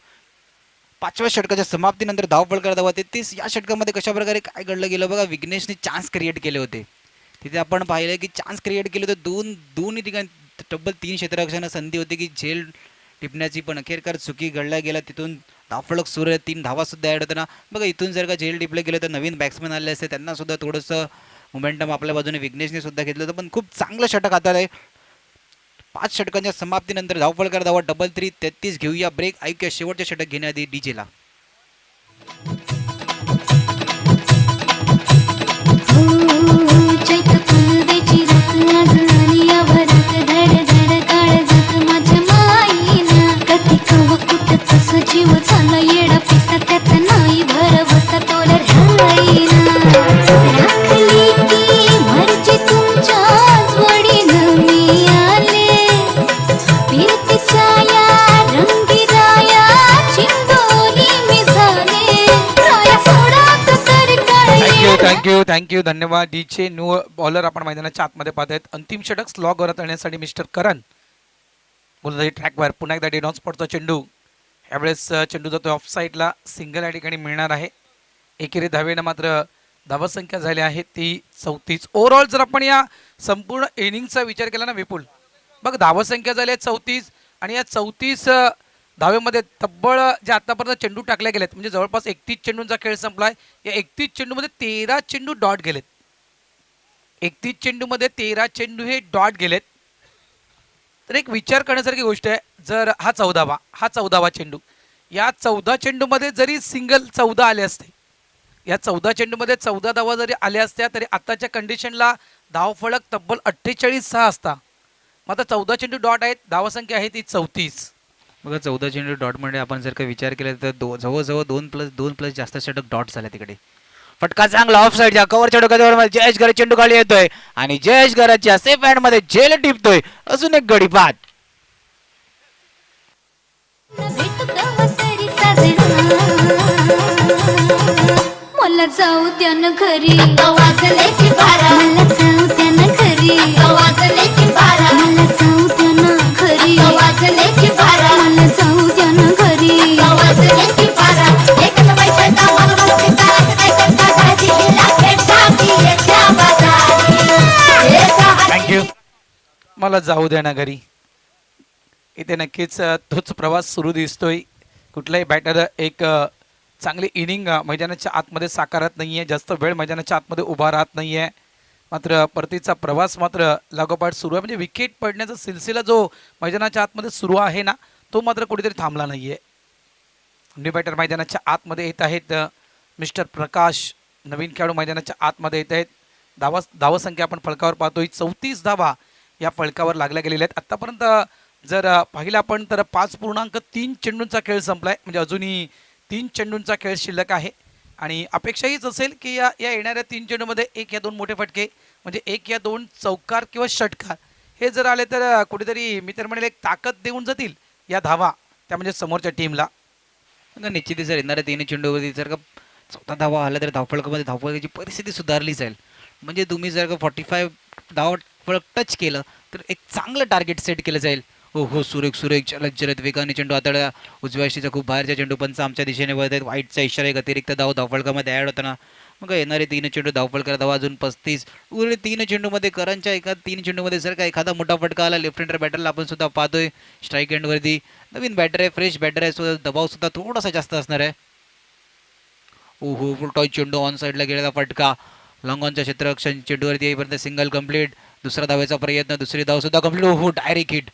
5व्या षटकाच्या समाप्तीनंतर धावपळ धावा 33. या षटकामध्ये कशा प्रकारे काय घडलं गेलं बघा. विघ्नेशने चान्स क्रिएट केले होते. तिथे आपण पाहिलं की चान्स क्रिएट केले होते. दोन्ही ठिकाणी तब्बल 3 क्षेत्ररक्षकांना संधी होती की झेल टिपण्याची, पण अखेरकार चुकी घडल्या गेला. तिथून धावफलक सुरू आहे. 3 धावा सुद्धा ॲड होताना बघा. इथून जर का झेल टिपले गेले तर नवीन बॅट्समॅन आले असते, त्यांना सुद्धा थोडंसं मोमेंटम आपल्या बाजूने विघ्नेशने सुद्धा घेतलं होतं. पण खूप चांगलं षटक हातात आहे. 5 षटकांच्या समाप्तीनंतर धावफलकर धावा 33-33. घेऊया ब्रेक. ऐकूया शेवटचे षटक घेण्याआधी डीजेला. जीव झाला येडा पिसा त्याचा नाही भरवसा तोला राहीना. थँक्यू धन्यवाद. डीचे न्यू बॉलर आपण मैदानाच्या आतमध्ये पाहतायत. अंतिम षटक स्लॉग वर आणण्यासाठी मिस्टर करण बोलत ट्रॅकवर. पुन्हा एकदा डेनॉन स्पॉटचा चेंडू. यावेळेस चेंडू जातो ऑफ साईडला. सिंगल या ठिकाणी मिळणार आहे. एकेरी धावेनं मात्र धावसंख्या झाली आहे ती 34. ओव्हरऑल जर आपण या संपूर्ण इनिंगचा विचार केला ना विपुल, बघ धावसंख्या झाली आहे 34 आणि या 34 धावेमध्ये तब्बल जे आतापर्यंत चेंडू टाकले गेलेत म्हणजे जवळपास 31 चेंडूंचा खेळ संपलाय. या 31 चेंडूमध्ये 13 चेंडू डॉट गेलेत. 31 चेंडूमध्ये 13 चेंडू हे डॉट गेलेत. तर एक विचार करण्यासारखी गोष्ट आहे. जर हा 14वा चेंडू, या 14 चेंडूमध्ये जरी सिंगल 14 आले असते, या 14 चेंडूमध्ये 14 धावा जरी आल्या असत्या तरी आत्ताच्या कंडिशनला धावफलक तब्बल 48-6 असता. मात्र 14 चेंडू डॉट आहेत. धावसंख्या आहे ती 34. बघा 14 चेंडू डॉटमध्ये आपण जर का विचार केला तर जवळजवळ 2+ जास्त षटक डॉट झाले तिकडे. फटका चांगला ऑफ साईडच्या कव्हरच्या डोक्यावर जयेश गरे चेंडू खाली येतोय आणि जयेश गराच्या सेफ हँड मध्ये झेल टिपतोय. अजून एक गडी बाद. मला जाऊ त्यानं घरी वाजले की बारा. मला जाऊ त्यानं घरी वाजले की बारा. मला जाऊ त्यानं घरी वाजले की बारा. मला जाऊ त्यानं घरी वाजले की बारा. एकच पैशाचा मगमस्ती करायचं काय करता भाजी हिला भेटता की येत्या बाजारी. थँक्यू. मला जाऊ द्या ना घरी. इथे नक्कीच तोच प्रवास सुरू दिसतोय. कुठलाही बॅटर एक चांगली इनिंग मैदानाच्या आतमध्ये साकारत नाही आहे. जास्त वेळ मैदानाच्या आतमध्ये उभा राहत नाही आहे. मात्र परतीचा प्रवास मात्र लागोपाठ सुरू आहे. म्हणजे विकेट पडण्याचा सिलसिला जो मैदानाच्या आतमध्ये सुरू आहे ना तो मात्र कुठेतरी थांबला नाही आहे. न्यू बॅटर मैदानाच्या आतमध्ये येत आहेत. मिस्टर प्रकाश नवीन खेळाडू मैदानाच्या आतमध्ये येत आहेत. धावसंख्या आपण फलकावर पाहतोय 34 धावा या फलकावर लागल्या गेलेल्या आहेत. आत्तापर्यंत जर पाहिलं आपण तर 5.3 चेंडूंचा खेळ संपलाय. म्हणजे अजूनही 3 चेंडूंचा खेळ शिल्लक आहे आणि अपेक्षा हीच असेल की या येणाऱ्या 3 चेंडूमध्ये 1 या 2 मोठे फटके म्हणजे 1 या 2 चौकार किंवा षटकार हे जर आले तर कुठेतरी मी तर म्हणेल एक ताकद देऊन जातील या धावा त्या म्हणजे समोरच्या टीमला. निश्चितच जर येणाऱ्या 3 चेंडूवरती जर का 14 धावा आल्या तर धावफलकामध्ये धावफलकाची परिस्थिती सुधारली जाईल. म्हणजे तुम्ही जर का 45 धावफलक टच केलं तर एक चांगलं टार्गेट सेट केलं जाईल. हो सुरेख जलद वेगाने चेंडू हाताळला. उजव्या यष्टीचा खूप बाहेरच्या चेंडू पंच आमच्या दिशेने वळत आहेत. वाईटचा इशारा एक अतिरिक्त धावफलकामध्ये ॲड होताना. मग येणारे 3 चेंडू धावफलकाला धावा अजून 35. उर्वरित 3 चेंडूमध्ये करणच्या 3 चेंडूमध्ये जर का एखादा मोठा फटका आला लेफ्ट हँडर बॅटरला आपण सुद्धा पाहतोय. स्ट्राईक हँडवरती नवीन बॅटर आहे, फ्रेश बॅटर आहे, दबाव सुद्धा थोडासा जास्त असणार आहे. फुल टॉय चेंडू ऑन साईडला गेलेला फटका. लॉंग ऑनच्या क्षेत्ररक्षण चेंडूवरती येईपर्यंत सिंगल कंप्लीट. दुसरा धावेचा प्रयत्न, दुसरी धाव सुद्धा कंप्लीट.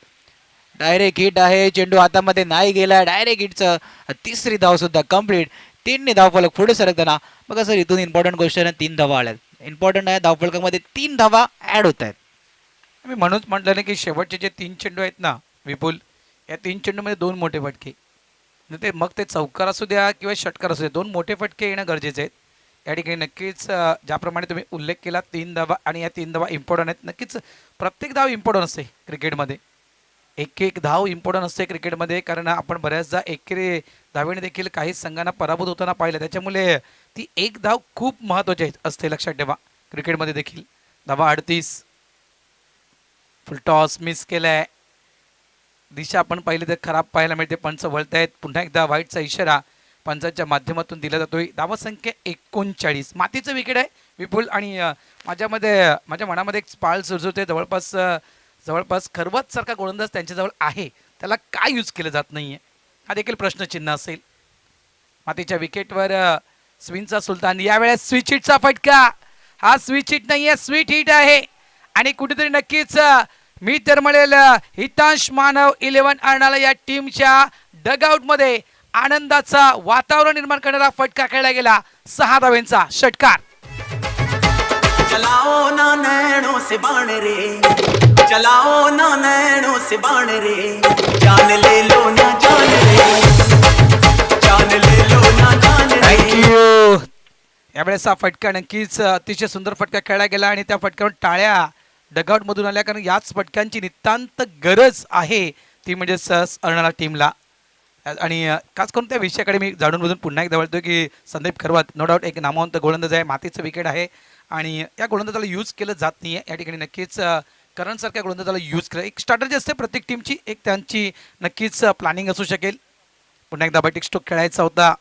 डायरेक्ट हिट आहे. चेंडू हातामध्ये नाही गेला. डायरेक्ट हिटचं तिसरी धाव सुद्धा कंप्लीट. 3 धावफलक पुढे सरकताना बघा सर इथून इम्पॉर्टंट गोष्ट आहे 3 धावा आल्यात. इम्पॉर्टंट आहे धावफलकामध्ये 3 धावा ॲड होत आहेत. मी म्हणूनच म्हटलं ना की शेवटचे जे 3 चेंडू आहेत ना विपुल, या 3 चेंडूमध्ये 2 मोठे फटके मग ते चौकार असू द्या किंवा षटकार असू द्या 2 मोठे फटके येणं गरजेचे आहेत. या ठिकाणी नक्कीच ज्याप्रमाणे तुम्ही उल्लेख केला 3 धावा आणि या 3 धावा इम्पॉर्टंट आहेत. नक्कीच प्रत्येक धाव इम्पॉर्टंट असते क्रिकेटमध्ये. एक धाव इम्पॉर्टंट असते क्रिकेटमध्ये कारण आपण बऱ्याचदा एकेरी धावेने देखील काही संघांना पराभूत होताना पाहिलं. त्याच्यामुळे ती एक धाव खूप महत्त्वाची असते. लक्षात ठेवा क्रिकेटमध्ये देखील. धावा 38. फुलटॉस मिस केलाय. दिशा आपण पाहिली तर खराब पाहायला मिळते. पंच वळतायत. पुन्हा एकदा वाईटचा इशारा पंचांच्या माध्यमातून दिला जातोय. धावसंख्या 39. मातीचं विकेट आहे विपुल आणि माझ्या मनामध्ये एक पाळ सुरसुरते. जवळपास खरवत सारखा गोलंदाज त्यांच्याजवळ आहे. त्याला काय यूज केलं जात नाहीये हा देखील प्रश्नचिन्ह असेल. मातीच्या विकेटवर स्विनचा सुलतान. यावेळेस स्विच हिटचा फटका. हा स्विच हिट नाहीये, स्वीट हिट आहे आणि कुठेतरी नक्कीच मी तर म्हणेल हितांश मानव 11 आणणारा या टीमच्या डगआउटमध्ये आनंदाचा वातावरण निर्माण करणारा फटका खेळला गेला. 6 धावांचा षटकार. चलाओ ना नैनों से बाण रे, चलाओ ना नैनों से बाण रे, जान ले लो ना जान रे, जान ले लो ना जान रे. थँक्यू. यावेळेस हा फटका नक्कीच अतिशय सुंदर फटका खेळला गेला आणि त्या फटक्यावर टाळ्या डगआउट मधून आल्या कारण याच फटक्यांची नितांत गरज आहे ती म्हणजे अर्नाळा टीमला. आणि खास करून त्या विषयाकडे मी जाणून बुजून पुन्हा एकदा बोलतो की संदीप खरवत नो डाऊट एक नामवंत गोलंदाज आहे, मातीचं विकेट आहे आणि या गोलंदाजाला यूज केलं जात नाही आहे. या ठिकाणी नक्कीच करणसारख्या गोलंदाजाला यूज केलं. एक स्ट्रॅटजी असते प्रत्येक टीमची, एक त्यांची नक्कीच प्लॅनिंग असू शकेल. पुन्हा एकदा बॅटिंग स्ट्रोक खेळायचा होता,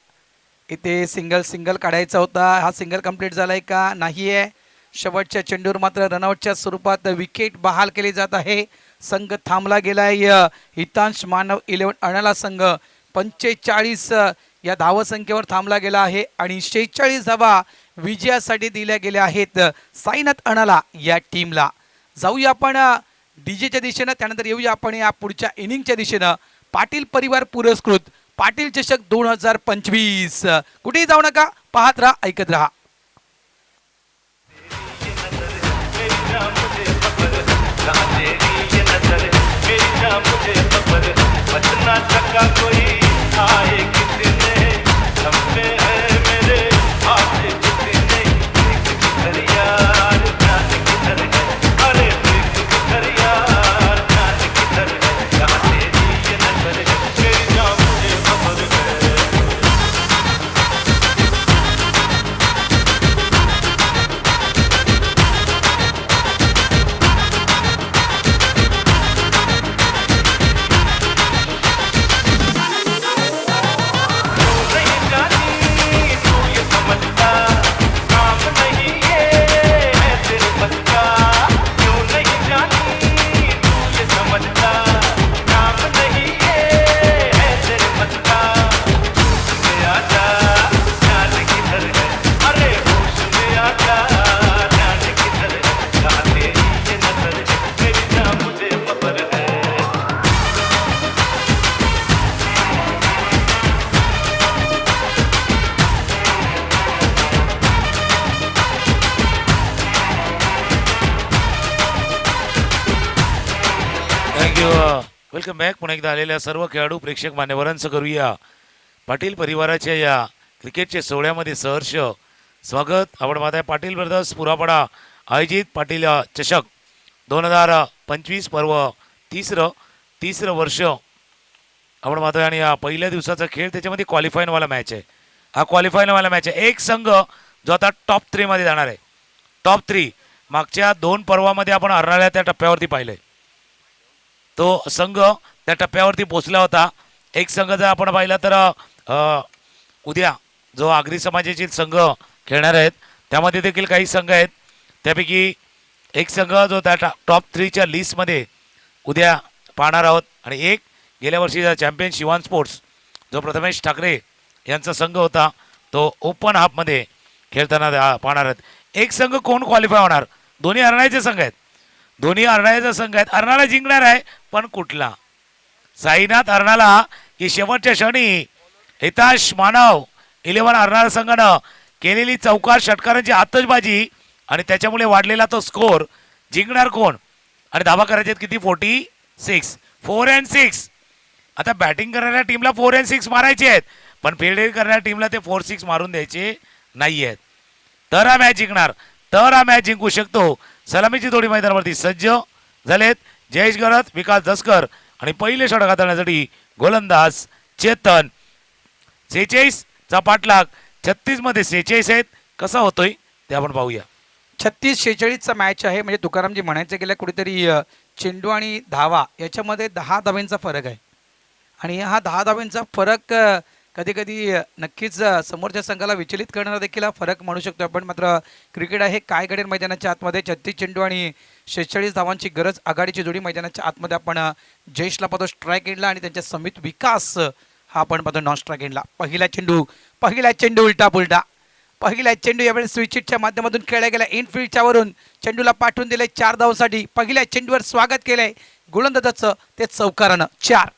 इथे सिंगल काढायचा होता. हा सिंगल कंप्लीट झालाय का नाही आहे. शेवटच्या चेंडूवर मात्र रनआउटच्या स्वरूपात विकेट बहाल केली जात आहे. संघ थांबला गेलाय. हितांश मानव 11 अणाला संघ 45 या धावसंख्येवर थांबला गेला आहे आणि 46 धावा विजयासाठी दिल्या गेल्या आहेत साईनाथ अणाला या टीमला. जाऊया आपण डीजेच्या दिशेनं, त्यानंतर येऊया आपण या पुढच्या इनिंगच्या दिशेनं. पाटील परिवार पुरस्कृत पाटील चषक 2025. कुठेही जाऊ नका, पाहत राहा, ऐकत राहा. Welcome back. पुन्हा एकदा आलेल्या सर्व खेळाडू प्रेक्षक मान्यवरांचं करूया पाटील परिवाराच्या या क्रिकेटच्या सोहळ्यामध्ये सहर्ष स्वागत. आपण पाहताय पाटील ब्रदर्स पुरापडा आयोजित पाटील चषक 2025 पर्व तिसरं वर्ष आपण पाहतोय आणि या पहिल्या दिवसाचा खेळ त्याच्यामध्ये क्वालिफायरवाला मॅच आहे. हा क्वालिफायरवाला मॅच आहे. एक संघ जो आता टॉप 3 मध्ये जाणार आहे. टॉप 3 मागच्या 2 पर्वामध्ये आपण हरणाऱ्या त्या टप्प्यावरती पाहिलंय. तो संघ त्या टप्प्यावरती पोचला होता. एक संघ जर आपण पाहिला तर उद्या जो आगरी समाजाचे संघ खेळणार आहेत त्यामध्ये देखील काही संघ आहेत. त्यापैकी एक संघ जो त्या टॉप 3च्या लिस्टमध्ये उद्या पाहणार आहोत आणि एक गेल्या वर्षीचा चॅम्पियन शिवान स्पोर्ट्स जो प्रथमेश ठाकरे यांचा संघ होता तो ओपन हाफमध्ये खेळताना पाहणार आहेत. एक संघ कोण क्वालिफाय होणार? दोन्ही हरणाचे संघ आहेत. दोन्ही हरणाचा संघ आहेत. हरणाला जिंकणार आहे पण कुठला? साईनाथ हरणाला की शेवटच्या क्षणी हिताश मानव 11 हरणारा संघानं केलेली चौकार षटकारांची आतषबाजी आणि त्याच्यामुळे वाढलेला तो स्कोर. जिंकणार कोण? आणि धावा करायचे किती? 46. 4 and 6. आता बॅटिंग करणाऱ्या टीमला 4 and 6 मारायचे आहेत पण फिल्डिंग करणाऱ्या टीमला ते 4-6 मारून द्यायचे नाही आहेत. तर हा मॅच जिंकणार, तर हा मॅच जिंकू शकतो. सलामीची जोडी मैदानावरती सज्ज झालेत जयेश गरत, विकास दसकर आणि पहिले षटक हाताळण्यासाठी गोलंदाज चेतन. 46 चा पाठलाग 36 मध्ये 46 आहेत. कसा होतोय ते आपण पाहूया. 36-46 चा मॅच आहे. म्हणजे तुकारामजी म्हणायचं गेल्या कुठेतरी चेंडू आणि धावा याच्यामध्ये 10 धाब्यांचा फरक आहे आणि हा 10 धाब्यांचा फरक कधी कधी नक्कीच समोरच्या संघाला विचलित करणारा देखील हा फरक म्हणू शकतो आपण. मात्र क्रिकेट आहे काय घडेल मैदानाच्या आतमध्ये. 36 चेंडू आणि 46 धावांची गरज. आघाडीची जोडी मैदानाच्या आतमध्ये आपण जयेशला पाहतो स्ट्राईक एंडला आणि त्यांच्या समित विकास हा आपण पाहतो नॉन स्ट्राईक एंडला. पहिला चेंडू उलटा पुलटा. पहिला चेंडू यावेळेस स्विचिटच्या माध्यमातून खेळला गेला. इनफिल्डच्या वरून चेंडूला पाठवून दिलंय 4 धावांसाठी. पहिल्या चेंडूवर स्वागत केलंय गोलंदाजाचं ते चौकारानं 4.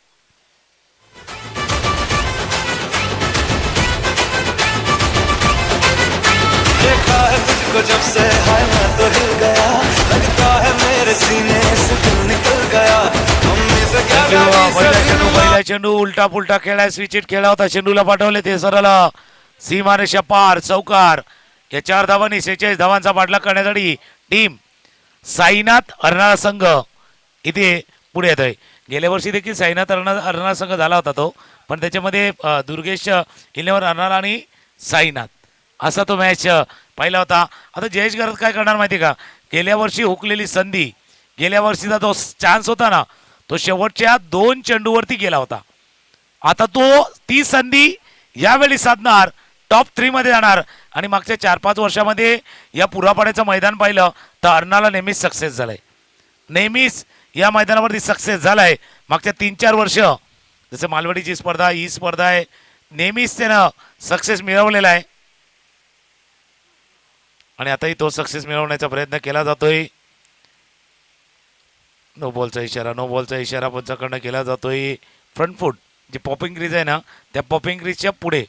देखा है तुझको जब से हाय मैं तो हिल गया लगता है मेरे सीने से दिल निकल गया मम्मी से क्या पहिला चेंडू उलटा पुलटा खेळाय स्विचिट खेळला होता. चेंडूला पाठवले ते सरळ सीमारेषा पार चौकार. या 4 धावांनी 46 धावांचा पाठलाग करण्यासाठी टीम साईनाथ हरणारा संघ इथे पुढे येत आहे. गेल्या वर्षी देखील साईनाथ अर्नाळ संघ झाला होता तो, पण त्याच्यामध्ये दुर्गेश 11 अर्नाळ आणि साईनाथ असा तो मॅच पाहिला होता. आता जयेश गरज काय करणार माहिती का, गेल्या वर्षी हुकलेली संधी, गेल्या वर्षीचा जो चान्स होता ना तो शेवटच्या 2 चेंडूवरती गेला होता. आता तो ती संधी यावेळी साधणार, टॉप 3 मध्ये जाणार. आणि मागच्या 4-5 वर्षामध्ये या पुरापाड्याचं मैदान पाहिलं तर अर्नाला नेहमीच सक्सेस झालंय, नेहमीच या मैदानावरती सक्सेस झालाय. मागच्या 3-4 वर्ष जसं मालवडीची स्पर्धा, ही स्पर्धा आहे, नेहमीच त्यानं सक्सेस मिळवलेला आहे. आणि आताही तो सक्सेस मिळवण्याचा प्रयत्न केला जातोय. नो बॉलचा इशारा पंचाकडनं केला जातोय. फ्रंट फूट जी पॉपिंग क्रीज आहे ना, त्या पॉपिंग क्रीजच्या पुढे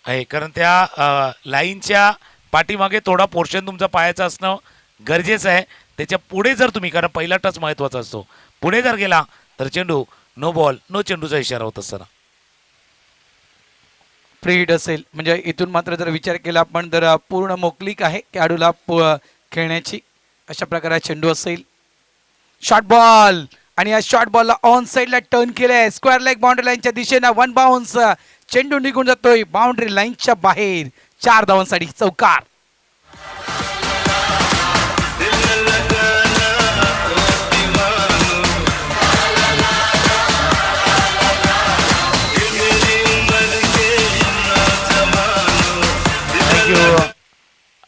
आहे, कारण त्या लाईनच्या पाठीमागे थोडा पोर्शन तुमचा पायाचा असणं गरजेचं आहे. त्याच्या पुढे जर तुम्ही, कारण पहिला टच महत्वाचा असतो, पुढे जर गेला तर चेंडू नो बॉल, नो चेंडूचा इशारा होत असताना फ्री हिट असेल. म्हणजे इथून मात्र जर विचार केला आपण तर पूर्ण मोकळीक आहे खेळाडूला खेळण्याची. अशा प्रकारे चेंडू असेल. शॉर्ट बॉल आणि या शॉर्ट बॉलला ऑन साईडला टर्न केलंय. स्क्वेअर लेग बाउंड्री लाईनच्या दिशेनं 1 बाउन्स. चेंडू निघून जातोय बाउंड्री लाईनच्या बाहेर. 4 धावांसाठी चौकार.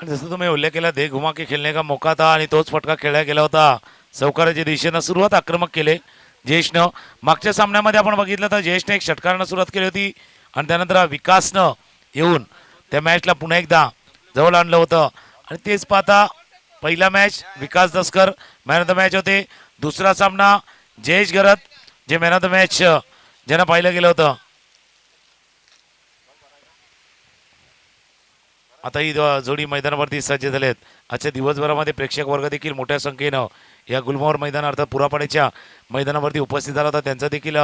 आणि जसं तुम्ही उल्लेख केला, दे घुमा के खेळणे का मौका था आणि तोच फटका खेळला गेला होता. चौकाराच्या दिशेनं सुरुवात आक्रमक केले जयेशनं. मागच्या सामन्यामध्ये आपण बघितलं तर जयेशने एक षटकारानं सुरुवात केली होती आणि त्यानंतर विकासनं येऊन त्या मॅचला पुन्हा एकदा जवळ आणलं होतं. आणि तेच पाहता पहिला match Vikas Daskar man of the match होते. दुसरा सामना जयेश गरत जे मॅन ऑफ द मॅच ज्यांना पाहिलं गेलं होतं. आता ही जोडी मैदानावरती सज्ज झालेत. आजच्या दिवसभरामध्ये प्रेक्षक वर्ग देखील मोठ्या संख्येनं या गुलमोहर मैदान अर्थात पुरापाड्याच्या मैदानावरती उपस्थित झाला होता. त्यांचा देखील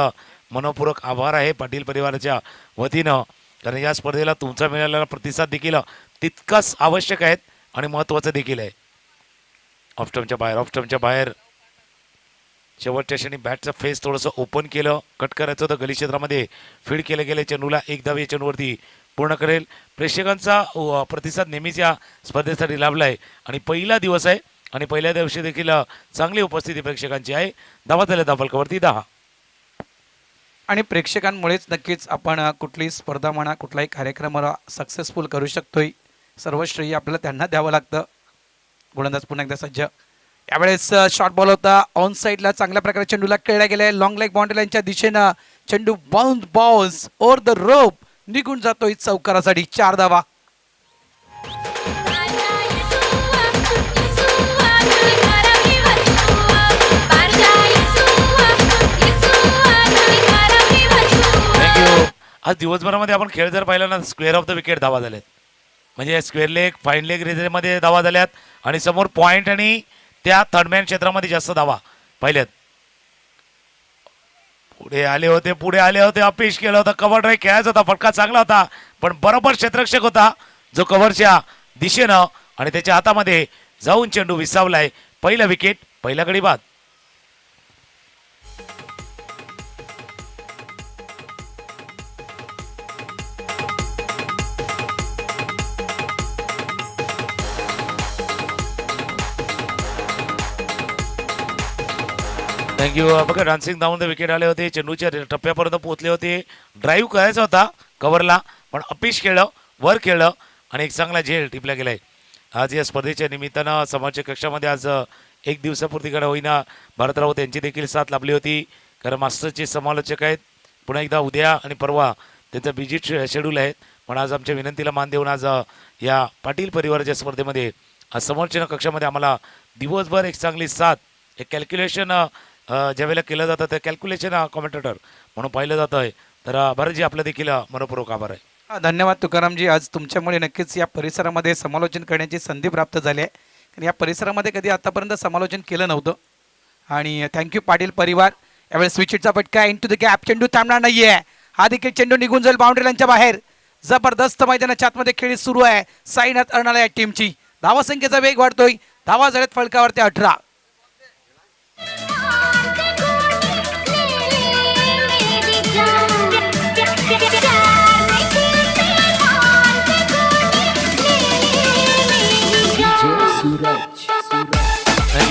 मनपूर्वक आभार आहे पाटील परिवाराच्या वतीनं, कारण या स्पर्धेला तुमचा मिळालेला प्रतिसाद देखील तितकाच आवश्यक आहे आणि महत्त्वाचं देखील आहे. ऑफस्टमच्या बाहेर शेवटच्या क्षणी बॅटचं फेस थोडंसं ओपन केलं, कट करायचं होतं गली क्षेत्रामध्ये. फीड केले गेले चेंडूला एक धाव या चेंडूवरती पूर्ण करेल. प्रेक्षकांचा प्रतिसाद नेहमीच या स्पर्धेसाठी लाभला आहे आणि पहिला दिवस आहे आणि पहिल्या दिवशी देखील चांगली उपस्थिती प्रेक्षकांची आहे. धावा झाल्या धावफलकावरती 10. आणि प्रेक्षकांमुळेच नक्कीच आपण कुठलीही स्पर्धा म्हणा, कुठलाही कार्यक्रमाला सक्सेसफुल करू शकतोय. सर्व श्रेय आपल्याला त्यांना द्यावं लागतं. गोलंदाज पुन्हा एकदा सज्ज. यावेळेस शॉर्ट बॉल होता ऑन साईडला, चांगल्या प्रकारे चेंडूला खेळला गेलाय. लॉंग लेग बाउंड्री लाईनच्या दिशेनं चेंडू बाउन्स ओव्हर द रोप निघून जातोय चौकारासाठी. 4 धावा. आज दिवसभरामध्ये आपण खेळ जर पाहिला ना, स्क्वेअर ऑफ द विकेट धावा झाल्यात. म्हणजे स्क्वेअर लेग, फाईन लेग रेजमध्ये धावा झाल्यात आणि समोर पॉइंट आणि त्या थर्डमॅन क्षेत्रामध्ये जास्त धावा पाहिल्यात. पुढे आले होते अपेश केलं होतं. कव्हर ड्राईव्ह खेळायचा होता, फटका चांगला होता पण बरोबर क्षेत्ररक्षक होता जो कव्हरच्या दिशेनं आणि त्याच्या हातामध्ये जाऊन चेंडू विसावलाय. पहिला विकेट, पहिला गडी बाद. थँक्यू. बघा डान्सिंग धावून द विकेट आले होते, चेंडूच्या टप्प्यापर्यंत पोहोचले होते. ड्राईव्ह करायचा होता कव्हरला पण अपिश खेळलं, वर खेळलं आणि एक चांगला झेल टिपला गेलाय. आज या स्पर्धेच्या निमित्तानं समाजच्या कक्षामध्ये आज एक दिवसापूर्तीकडे होईना भारत राऊत यांची देखील साथ लाभली होती, कारण मास्टरचे समालोचक आहेत. पुन्हा एकदा उद्या आणि परवा त्यांचं बिजी शेड्यूल आहे, पण आज आमच्या विनंतीला मान देऊन आज या पाटील परिवाराच्या स्पर्धेमध्ये आज समोरच्या कक्षामध्ये आम्हाला दिवसभर एक चांगली साथ, एक कॅल्क्युलेशन ज्या वेळेला केलं जातं त्या कॅल्क्युलेशन कॉमेंटेटर म्हणून पाहिलं जातं आहे. तर भारतजी आपलं देखील मनपूर्वक आभार आहे. धन्यवाद तुकारामजी. आज तुमच्यामुळे नक्कीच या परिसरामध्ये समालोचन करण्याची संधी प्राप्त झाली आहे, कारण या परिसरामध्ये कधी आतापर्यंत समालोचन केलं नव्हतं. आणि थँक्यू पाटील परिवार. यावेळेस स्विचिटचा फटका इंटू द गॅप, चेंडू थांबणार नाहीये. हा देखील चेंडू निघून जाईल बाउंड्री लाईनच्या बाहेर. जबरदस्त मैदानाच्या आतमध्ये खेळी सुरू आहे साईनाथ अर्नाळा या टीमची. धावासंख्येचा वेग वाढतोय. धावा झाल्यात फलकावरती 18.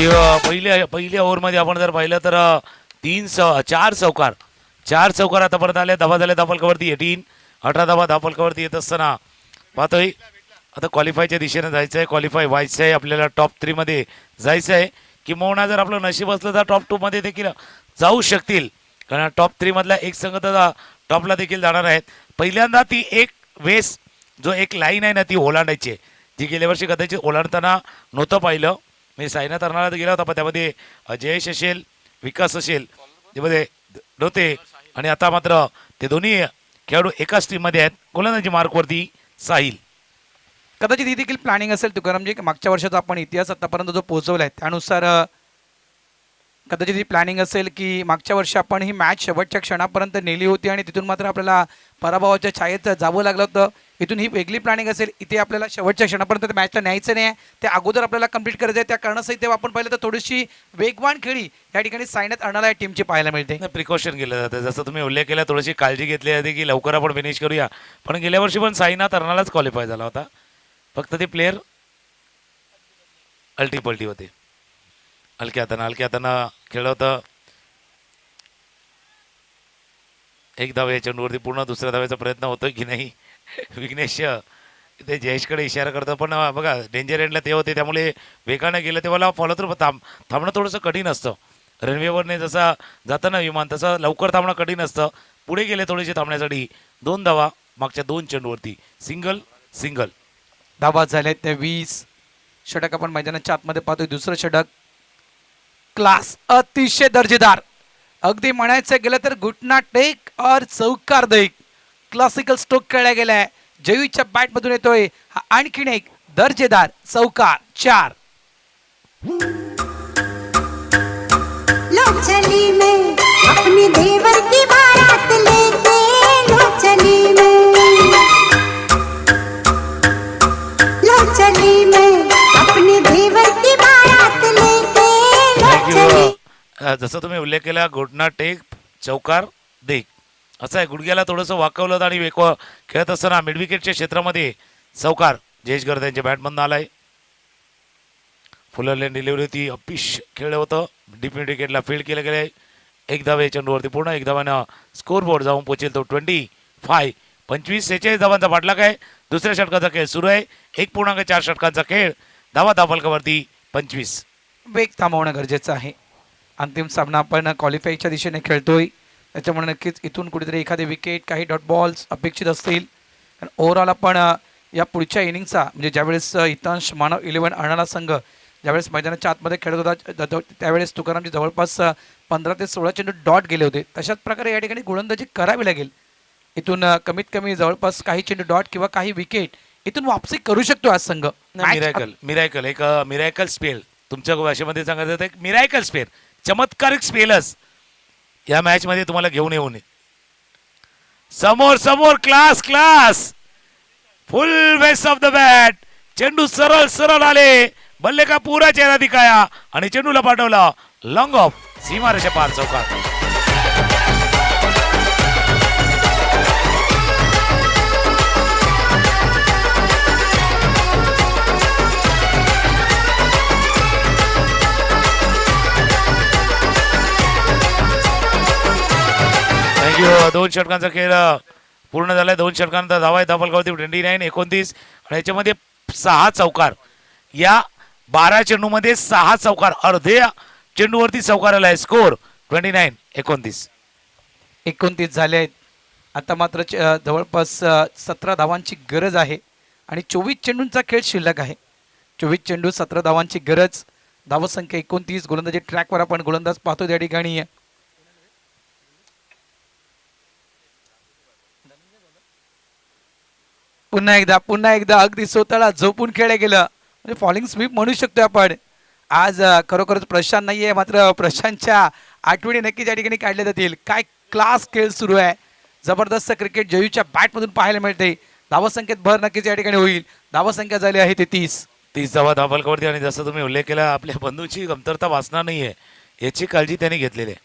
पहिल्या ओव्हरमध्ये आपण जर पाहिलं तर चार चौकार आतापर्यंत आले. धावा झाल्या धावफलकावरती 18 धावा धावफलकावरती येत असताना पाहतोय आता क्वालिफायच्या दिशेने जायचं आहे, क्वालिफाय व्हायचं आहे, आपल्याला टॉप 3 मध्ये जायचं आहे. किंवा जर आपलं नशीब असलं तर टॉप 2 मध्ये देखील जाऊ शकतील, कारण टॉप 3 मधला एक संघ तर टॉपला देखील जाणार आहेत. पहिल्यांदा ती एक वेस जो एक लाईन आहे ना ती ओलांडायची आहे, जी गेल्या वर्षी कदाचित ओलांडताना नव्हतं पाहिलं. म्हणजे सायनाथ अर्नाळा गेला होता पण त्यामध्ये जयेश असेल, विकास असेल त्यामध्ये नव्हते, आणि आता मात्र ते दोन्ही खेळाडू एकाच टीममध्ये आहेत. गोलंदाजी मार्कवरती साहिल. कदाचित ही देखील प्लॅनिंग असेल तुकारामजी, की मागच्या वर्षाचा आपण इतिहास आतापर्यंत जो पोहोचवला आहे त्यानुसार कदाचित ही प्लॅनिंग असेल की मागच्या वर्षी आपण ही मॅच शेवटच्या क्षणापर्यंत नेली होती आणि तिथून मात्र आपल्याला पराभवाच्या छायेत जावं लागलं होतं. इथून ही वेगळी प्लॅनिंग असेल, इथे आपल्याला शेवटच्या क्षणापर्यंत मॅचला न्यायचं नाही आहे, ते अगोदर आपल्याला कंप्लीट करायचं आहे. त्या कारणासही तेव्हा आपण पाहिलं तर थोडीशी वेगवान खेळी या ठिकाणी सायनाथ अर्नाळा या टीमची पाहायला मिळते. प्रिकॉशन केलं जातं, जसं तुम्ही उल्लेख केला, थोडीशी काळजी घेतली जाते की लवकर आपण फिनिश करूया. पण गेल्या वर्षी पण साईनाथ अर्नाळाच क्वालिफाय झाला होता, फक्त ते प्लेयर अल्टीपल्टी होते. हलक्या हातानं खेळलं होतं. एक धाव या चेंडूवरती पूर्ण दुसऱ्या धावेचा प्रयत्न होतोय की नाही. विघ्नेश ते जयेशकडे इशारा करतो, पण बघा डेंजर एंडला ते होते त्यामुळे वेगानं गेलं तेव्हा फॉलो थ्रू थांबणं थोडंसं कठीण असतं. रनवेवरने जसं जातं ना विमान तसं लवकर थांबणं कठीण असतं. पुढे गेले थोडेसे थांबण्यासाठी. 2 धावा मागच्या 2 चेंडूवरती. सिंगल धावा झाल्या त्या 20. षटक आपण मैदानाच्या आतमध्ये पाहतोय. दुसरं षटक क्लास अतिशय दर्जेदार, अगदी म्हणायचं गेलं तर घुटना टेक और चौकार देख क्लासिकल स्ट्रोक खेळला गेलाय. जयूच्या बॅट मधून येतोय हा आणखीन एक दर्जेदार चौकार. 4. लो चली मैं अपने देवर की बारात लेके, लो चली मैं अपने देवर की बारात लेके, लो चली. जसं तुम्ही उल्लेख केला, घोटना टेक चौकार देख असं आहे. गुडघ्याला थोडंसं वाकवलं आणि खेळत असताना मिड विकेटच्या क्षेत्रामध्ये चौकार जयेश गर्द यांच्या बॅटमधून आलाय. फुलर लेन डिलिव्हरी होती, अपिश खेळलं होतं, डीप मिड विकेटला फील्ड केलं गेलंय. एक धावे चेंडूवरती पूर्ण एक धावानं स्कोर बोर्ड जाऊन पोहोचेल तो 25. 46 धावांचा पाठलाग आहे. दुसऱ्या षटकाचा खेळ सुरू आहे. 1.4 षटकांचा खेळ. धावफलकावरती 25. वेग थांबवणं गरजेचं आहे. अंतिम सामना आपण क्वालिफायच्या दिशेने खेळतोय, त्याच्यामुळे नक्कीच इथून कुठेतरी एखादे विकेट, काही डॉट बॉल्स अपेक्षित असतील. ओव्हरऑल आपण या पुढच्या इनिंगचा म्हणजे ज्यावेळेस हितांश मानव 11 अर्नाळा संघ ज्यावेळेस मैदानाच्या आतमध्ये खेळत होता त्यावेळेस तुकारामची जवळपास 15 ते 16 चेंडू डॉट गेले होते. तशाच प्रकारे या ठिकाणी गोलंदाजी करावी लागेल. इथून कमीत कमी जवळपास काही चेंडू डॉट किंवा काही विकेट इथून वापसी करू शकतो आज संघ. मिरायकल एक मिरायकल स्पेल तुमच्या भाषेमध्ये सांगायचं तर एक मिरायकल स्पेल, चमत्कारिक स्पेलच या मॅच मध्ये तुम्हाला घेऊन येऊन समोर class full bass of the bat. चेंडू सरळ आले, बल्ले का पूरा चेहरा दिखाया आणि चेंडूला पाठवला लॉंग ऑफ सीमारेषा पार चौकात. थँक्यू. 2 षटकांचा खेळ पूर्ण झालाय. 2 षटकांचा धावा आहे धावफलकावरती 29, 29 आणि याच्यामध्ये 6 चौकार. या 12 चेंडूमध्ये 6 चौकार, अर्ध्या चेंडूवरती चौकार आलाय. स्कोर 29, 29 झाले आहेत. आता मात्र जवळपास 17 धावांची गरज आहे आणि 24 चेंडूंचा खेळ शिल्लक आहे. 24 चेंडू 17 धावांची गरज. धावसंख्या 29. गोलंदाजी ट्रॅकवर आपण गोलंदाज पाहतो त्या ठिकाणी पुन्हा एकदा अगदी स्वतःला झोपून खेळलं गेलं. म्हणजे फॉलिंग स्वीप म्हणू शकतो आपण. आज खरोखरच प्रशांत नाहीये, मात्र प्रशांतच्या आठवणी नक्कीच या ठिकाणी काढल्या जातील. काय क्लास खेळ सुरू आहे. जबरदस्त क्रिकेट जयूच्या बॅटमधून पाहायला मिळते. धावसंख्येत भर नक्कीच या ठिकाणी होईल. धावसंख्या झाली आहे ते 30 धावा धावफलकावरती. आणि जसं तुम्ही उल्लेख केला, आपल्या बंधूची कमतरता वाचणार नाहीये याची काळजी त्यांनी घेतलेली आहे.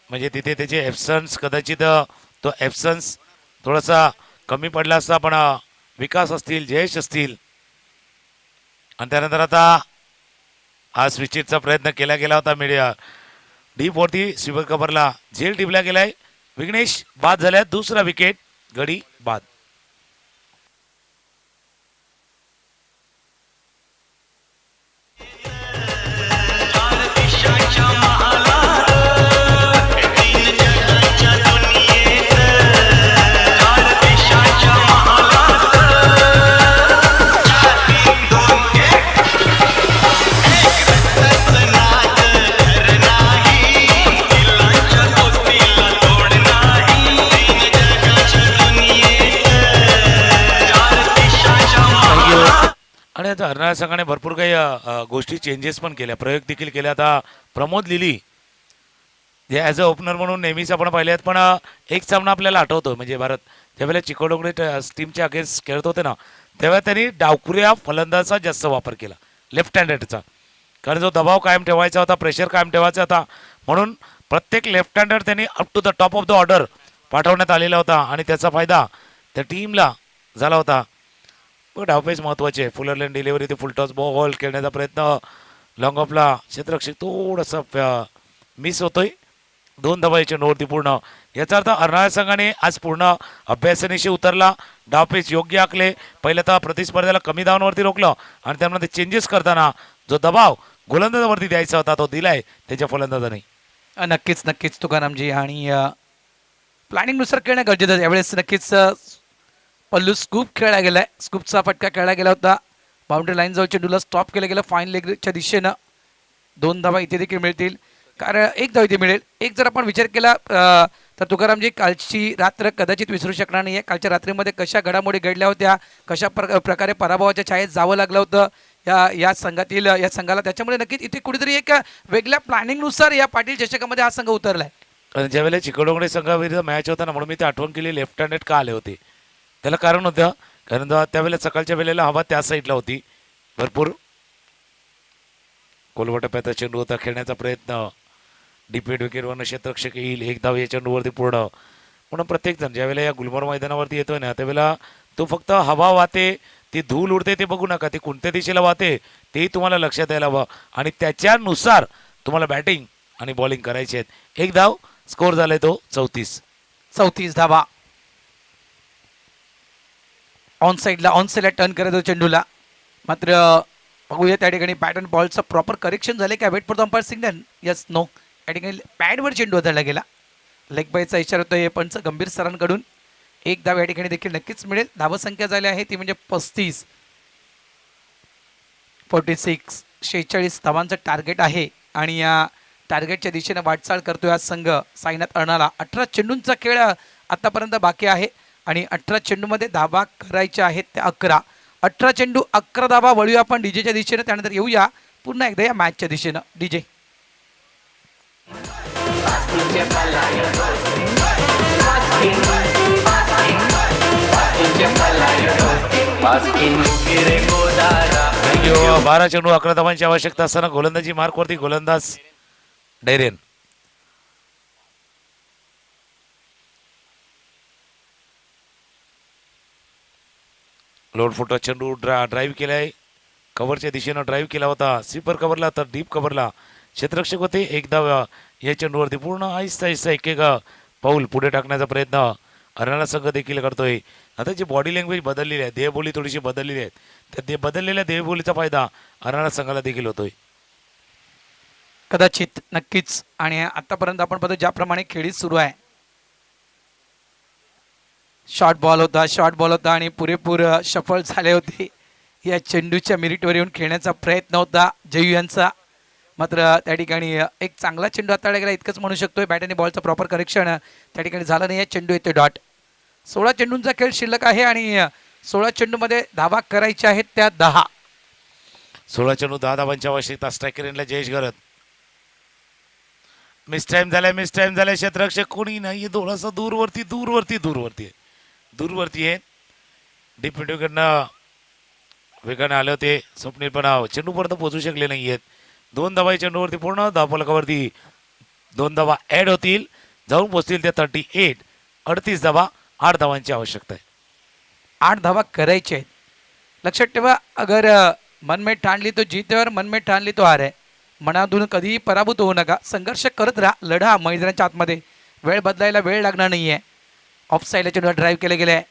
म्हणजे तिथे त्याचे ॲब्सन्स, कदाचित तो ॲब्सन्स थोडासा कमी पडला असता, पण विकास असतील, जयेश असतील आणि त्यानंतर आता हा स्विचिटचा प्रयत्न केला गेला होता मीडिया डीप वरती स्वीपर कव्हरला झेल टिपला गेलाय. विघ्नेश बाद झाल्या. दुसरा विकेट. गडी बाद. आणि आता हरणाऱ्या संघाने भरपूर काही गोष्टी चेंजेस पण केल्या, प्रयोग देखील केले. आता प्रमोद लिली जे ॲज अ ओपनर म्हणून नेहमीच आपण पाहिले आहेत, पण एक सामना आपल्याला आठवतो म्हणजे भारत ज्यावेळेला चिकोडोंगडे टीमच्या अगेन्स्ट खेळत होते ना, तेव्हा त्यांनी डावखुऱ्या फलंदाजाचा जास्त वापर केला, लेफ्ट हँडेडचा. कारण जो दबाव कायम ठेवायचा होता, प्रेशर कायम ठेवायचा होता, म्हणून प्रत्येक लेफ्ट हँडर त्यांनी up to the top of the order पाठवण्यात आलेला होता आणि त्याचा फायदा त्या टीमला झाला होता. पण डावपेच महत्त्वाचे. फुलर लेन डिलिव्हरी ते फुलटॉस बॉल खेळण्याचा प्रयत्न लॉंग ऑफला क्षेत्ररक्षक थोडंसं मिस होतोय. 2 धावांच्या नोवरती पूर्ण. याचा अर्थ हरणाऱ्या संघाने आज पूर्ण अभ्यासनेशी उतरला. डावपेच योग्य आखले. पहिलं तर प्रतिस्पर्ध्याला कमी धावांवरती रोखलं आणि त्यामध्ये चेंजेस करताना जो दबाव गोलंदाजावरती द्यायचा होता तो दिलाय त्याच्या फलंदाजाने. नक्कीच नक्कीच तुकारामजी. आणि प्लॅनिंगनुसार खेळणं गरजेचं आहे. यावेळेस नक्कीच पल्लू स्कूप खेळला गेलाय. स्कूपचा फटका खेळला गेला होता. बाउंड्री लाईन जवळ चेंडूला स्टॉप केलं गेलं फाईन लेगच्या दिशेनं. 2 धावा इथे देखील मिळतील, कारण 1 धाव इथे मिळेल. एक जर आपण विचार केला तर तुकारामजी कालची रात्र कदाचित विसरू शकणार नाही आहे. कालच्या रात्रीमध्ये कशा घडामोडी घडल्या होत्या, कशा प्रकारे पराभवाच्या छायेत जावं लागलं होतं या संघाला. त्याच्यामुळे नक्कीच इथे कुठेतरी एक वेगळ्या प्लॅनिंगनुसार या पाटील चषकामध्ये हा संघ उतरलाय. कारण ज्यावेळेला चिकोडोंगडे संघाविरुद्ध मॅच होता ना, म्हणून मी ते आठवण केली लेफ्ट हँडेड का आले होते. त्याला कारण होतं, कारण त्यावेळेला सकाळच्या वेळेला हवा त्या साईडला होती भरपूर. कोलवटप्याचा चेंडू होता. खेळण्याचा प्रयत्न डिपेड विकेटवरनं क्षेत्ररक्षक येईल. 1 धाव या चेंडूवरती पूर्ण. म्हणून प्रत्येकजण ज्यावेळेला या गुलमर्ग मैदानावरती येतोय ना, त्यावेळेला तो फक्त हवा वाहते, ती धूल उडते ते बघू नका, ती कोणत्या दिशेला वाहते तेही तुम्हाला लक्षात यायला हवं आणि त्याच्यानुसार तुम्हाला बॅटिंग आणि बॉलिंग करायची आहेत. 1 धाव स्कोर झालाय तो 34 धावा. ऑन साईडला टर्न करायचं चेंडूला. मात्र बघूया त्या ठिकाणी बॅट अँड बॉलचं प्रॉपर करेक्शन झाले का. Wait for the umpire signal. Yes no. त्या ठिकाणी पॅडवर चेंडू हाताळला गेला. लेग बायचा इशारा होतो हे पंच गंभीर सरांकडून. 1 धाव या ठिकाणी देखील नक्कीच मिळेल. धावसंख्या झाली आहे ती म्हणजे 46. 46 धावांचं टार्गेट आहे आणि या टार्गेटच्या दिशेने वाटचाल करतोय हा संघ. साईनाथ अर्णाला 18 चेंडूंचा खेळ आतापर्यंत बाकी आहे आणि 18 चेंडूमध्ये धावा करायच्या आहेत त्या 11. 18 चेंडू 11 धावा. वळूया आपण डीजेच्या दिशेनं, त्यानंतर येऊया पुन्हा एकदा या मॅचच्या दिशेनं. डीजे. बारा चेंडू 11 धावांची आवश्यकता असताना गोलंदाजी मार्कवरती गोलंदाज डेरेन. लोड फुटा चेंडू ड्राईव्ह केलाय. कव्हरच्या दिशेनं ड्राईव्ह केला होता. स्वीपर कव्हरला तर डीप कव्हरला क्षेत्ररक्षक होते. 1 धाव या चेंडूवरती पूर्ण. आहिस्ता आहिस्ता एक पाऊल पुढे टाकण्याचा प्रयत्न हरणारा संघ देखील करतोय. आता जी बॉडी लँग्वेज बदललेली आहे, देहबोली थोडीशी बदललेली आहे, त्या बदललेल्या देहबोलीचा फायदा हरणारा संघाला देखील होतोय कदाचित. नक्कीच. आणि आतापर्यंत आपण बघतो ज्याप्रमाणे खेळी सुरू आहे. शॉर्ट बॉल होता आणि पुरेपूर सफल झाले होते. या चेंडूच्या मिरिटवर येऊन खेळण्याचा प्रयत्न होता जयू यांचा. मात्र त्या ठिकाणी एक चांगला चेंडू हाताळला गेला इतकंच म्हणू शकतोय. बॅट आणि बॉलचं प्रॉपर करेक्शन त्या ठिकाणी झालं नाही. चेंडू येतो डॉट. 16 चेंडूंचा खेळ शिल्लक आहे आणि 16 चेंडूमध्ये धावा करायच्या आहेत त्या 10. 16 चेंडू 10 धावांची आवश्यकता. स्ट्रायकर एंडला जयेश गरत. मिस टाइम झालाय. क्षेत्ररक्षक कोणी नाही. थोडासा दूरवरती आहे. डीप विकेटकडनं वेगाने आले होते स्वप्नील, पण चेंडूपर्यंत पोहोचू शकले नाही आहेत. 2 धावा चेंडूवरती पूर्ण. धावफलकावरती 2 धावा ऍड होतील, जाऊन पोहोचतील त्या 38. 38 धावा. 8 धावांची आवश्यकता आहे. 8 धावा करायच्या आहेत. लक्षात ठेवा, अगर मन में ठान ली तो जीत है और मन में ठान ली तो हार है. मनातून कधीही पराभूत होऊ नका, संघर्ष करत राहा, लढा मैदानाच्या आतमध्ये. वेळ बदलायला वेळ लागणार नाही आहे. ऑफ साईडला चेंडू ड्राईव्ह केले गेले आहे.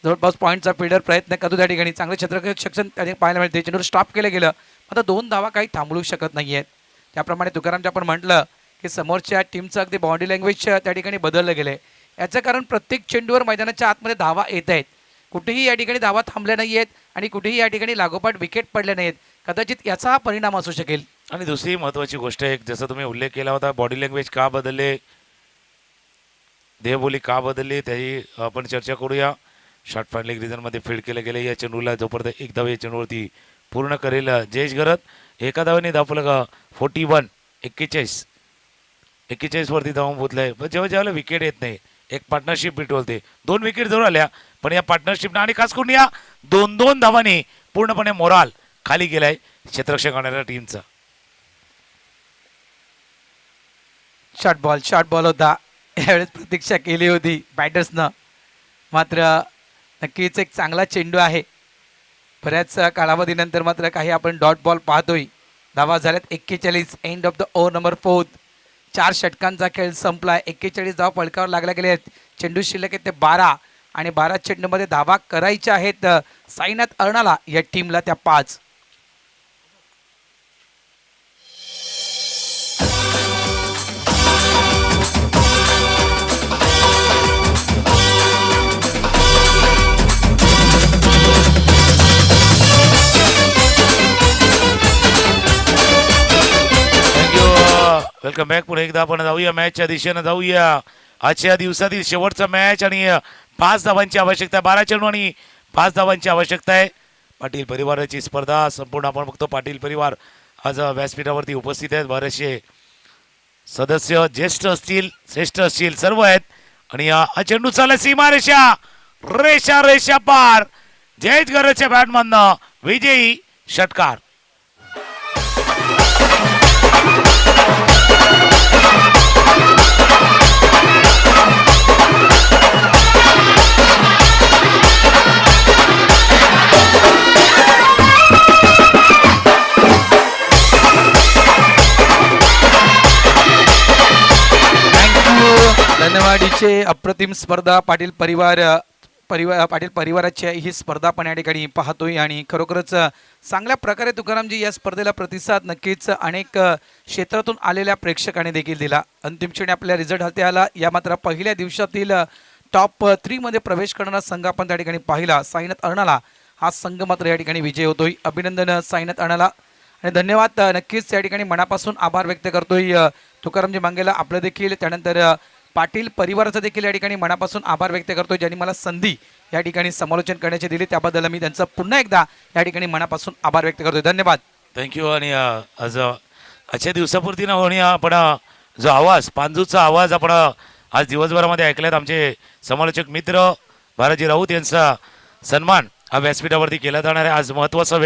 जवळपास पॉईंटचा फिल्डर प्रयत्न करतो त्या ठिकाणी. चांगले क्षेत्ररक्षक त्या ठिकाणी पाहायला मिळते. चेंडूवर स्टॉप केलं गेलं. आता 2 धावा काही थांबवू शकत नाही आहेत. त्याप्रमाणे तुकारामच्या आपण म्हटलं की समोरच्या टीमचं अगदी बॉडी लँग्वेज त्या ठिकाणी बदललं गेलं आहे. याचं कारण प्रत्येक चेंडूवर मैदानाच्या आतमध्ये धावा येत आहेत. कुठेही या ठिकाणी धावा थांबल्या नाही आहेत आणि कुठेही या ठिकाणी लागोपाठ विकेट पडल्या नाहीत. कदाचित याचा हा परिणाम असू शकेल. आणि दुसरी महत्त्वाची गोष्ट आहे, जसं तुम्ही उल्लेख केला होता, बॉडी लँग्वेज का बदलले, देहबोली का बदलली, त्याही आपण चर्चा करूया. शॉर्ट फायनल रिझनमध्ये फील्ड केलं गेलं. या चेंडूला जोपर्यंत एक धाव या चेंडूवरती पूर्ण करेल जयेश गरत. एका धावेने धावलं 41 वरती धावून पोहोचलाय. पण जेव्हा जेव्हा विकेट येत नाही, एक पार्टनरशिप बिटवते. 2 विकेट जवळ आल्या, पण या पार्टनरशिपनं आणि खास करून या 2-2 धावांनी पूर्णपणे मोराल खाली गेलाय क्षेत्ररक्षक आणणाऱ्या टीमचा. शॉर्ट बॉल होता. यावेळेस प्रतीक्षा केली होती बॅटर्सनं. मात्र नक्कीच एक चांगला चेंडू आहे. बऱ्याच कालावधीनंतर मात्र काही आपण डॉट बॉल पाहतोय. धावा झाल्यात 41. End of the over number 4. 4 षटकांचा खेळ संपलाय. 41 धावा पलकावर लागल्या गेले आहेत. चेंडू शिल्लक आहेत ते 12 आणि 12 चेंडूमध्ये धावा करायच्या आहेत साईनाथ अर्णाला या टीमला त्या 5. Welcome back. पुढे एकदा आपण जाऊया मॅचच्या दिशेनं जाऊया. आजच्या दिवसातील शेवटचा मॅच आणि 5 धावांची आवश्यकता आहे. 12 चेंडू आणि 5 धावांची आवश्यकता आहे. पाटील परिवाराची स्पर्धा संपूर्ण आपण बघतो. पाटील परिवार आज व्यासपीठावरती उपस्थित आहेत. बरेचसे सदस्य ज्येष्ठ असतील, श्रेष्ठ असतील, सर्व आहेत. आणि हा चेंडू चालला सीमा रेषा पार. जयेश गरजच्या बॅटमधनं विजयी षटकार. धन्यवादीचे अप्रतिम स्पर्धा पाटील परिवाराची ही स्पर्धा पण या ठिकाणी पाहतोय. आणि खरोखरच चांगल्या प्रकारे तुकारामजी या स्पर्धेला प्रतिसाद नक्कीच अनेक क्षेत्रातून आलेल्या प्रेक्षकांनी देखील दिला. अंतिम क्षणी आपल्या रिझल्ट हाती आला. या मात्र पहिल्या दिवसातील टॉप 3 मध्ये प्रवेश करणारा संघ आपण त्या ठिकाणी पाहिला. साईनाथ अर्णाला हा संघ मात्र या ठिकाणी विजय होतोय. अभिनंदन साईनाथ अर्णाला आणि धन्यवाद. नक्कीच या ठिकाणी मनापासून आभार व्यक्त करतोय तुकारामजी मांगेला आपलं देखील. त्यानंतर पाटील परिवाराचा देखील या ठिकाणी मनापासून आभार व्यक्त करतोय, ज्यांनी मला संधी या ठिकाणी समालोचन करण्याची दिली. त्याबद्दल मी त्यांचं पुन्हा एकदा या ठिकाणी मनापासून आभार व्यक्त करतोय. धन्यवाद. थँक्यू. आणि आज आजच्या दिवसापुरती ना होणी आपण जो आवाज, पांजूचा आवाज आपण आज दिवसभरामध्ये ऐकल्यात. आमचे समालोचक मित्र भारतजी राऊत यांचा सन्मान हा व्यासपीठावरती केला जाणार आहे. आज महत्त्वाचा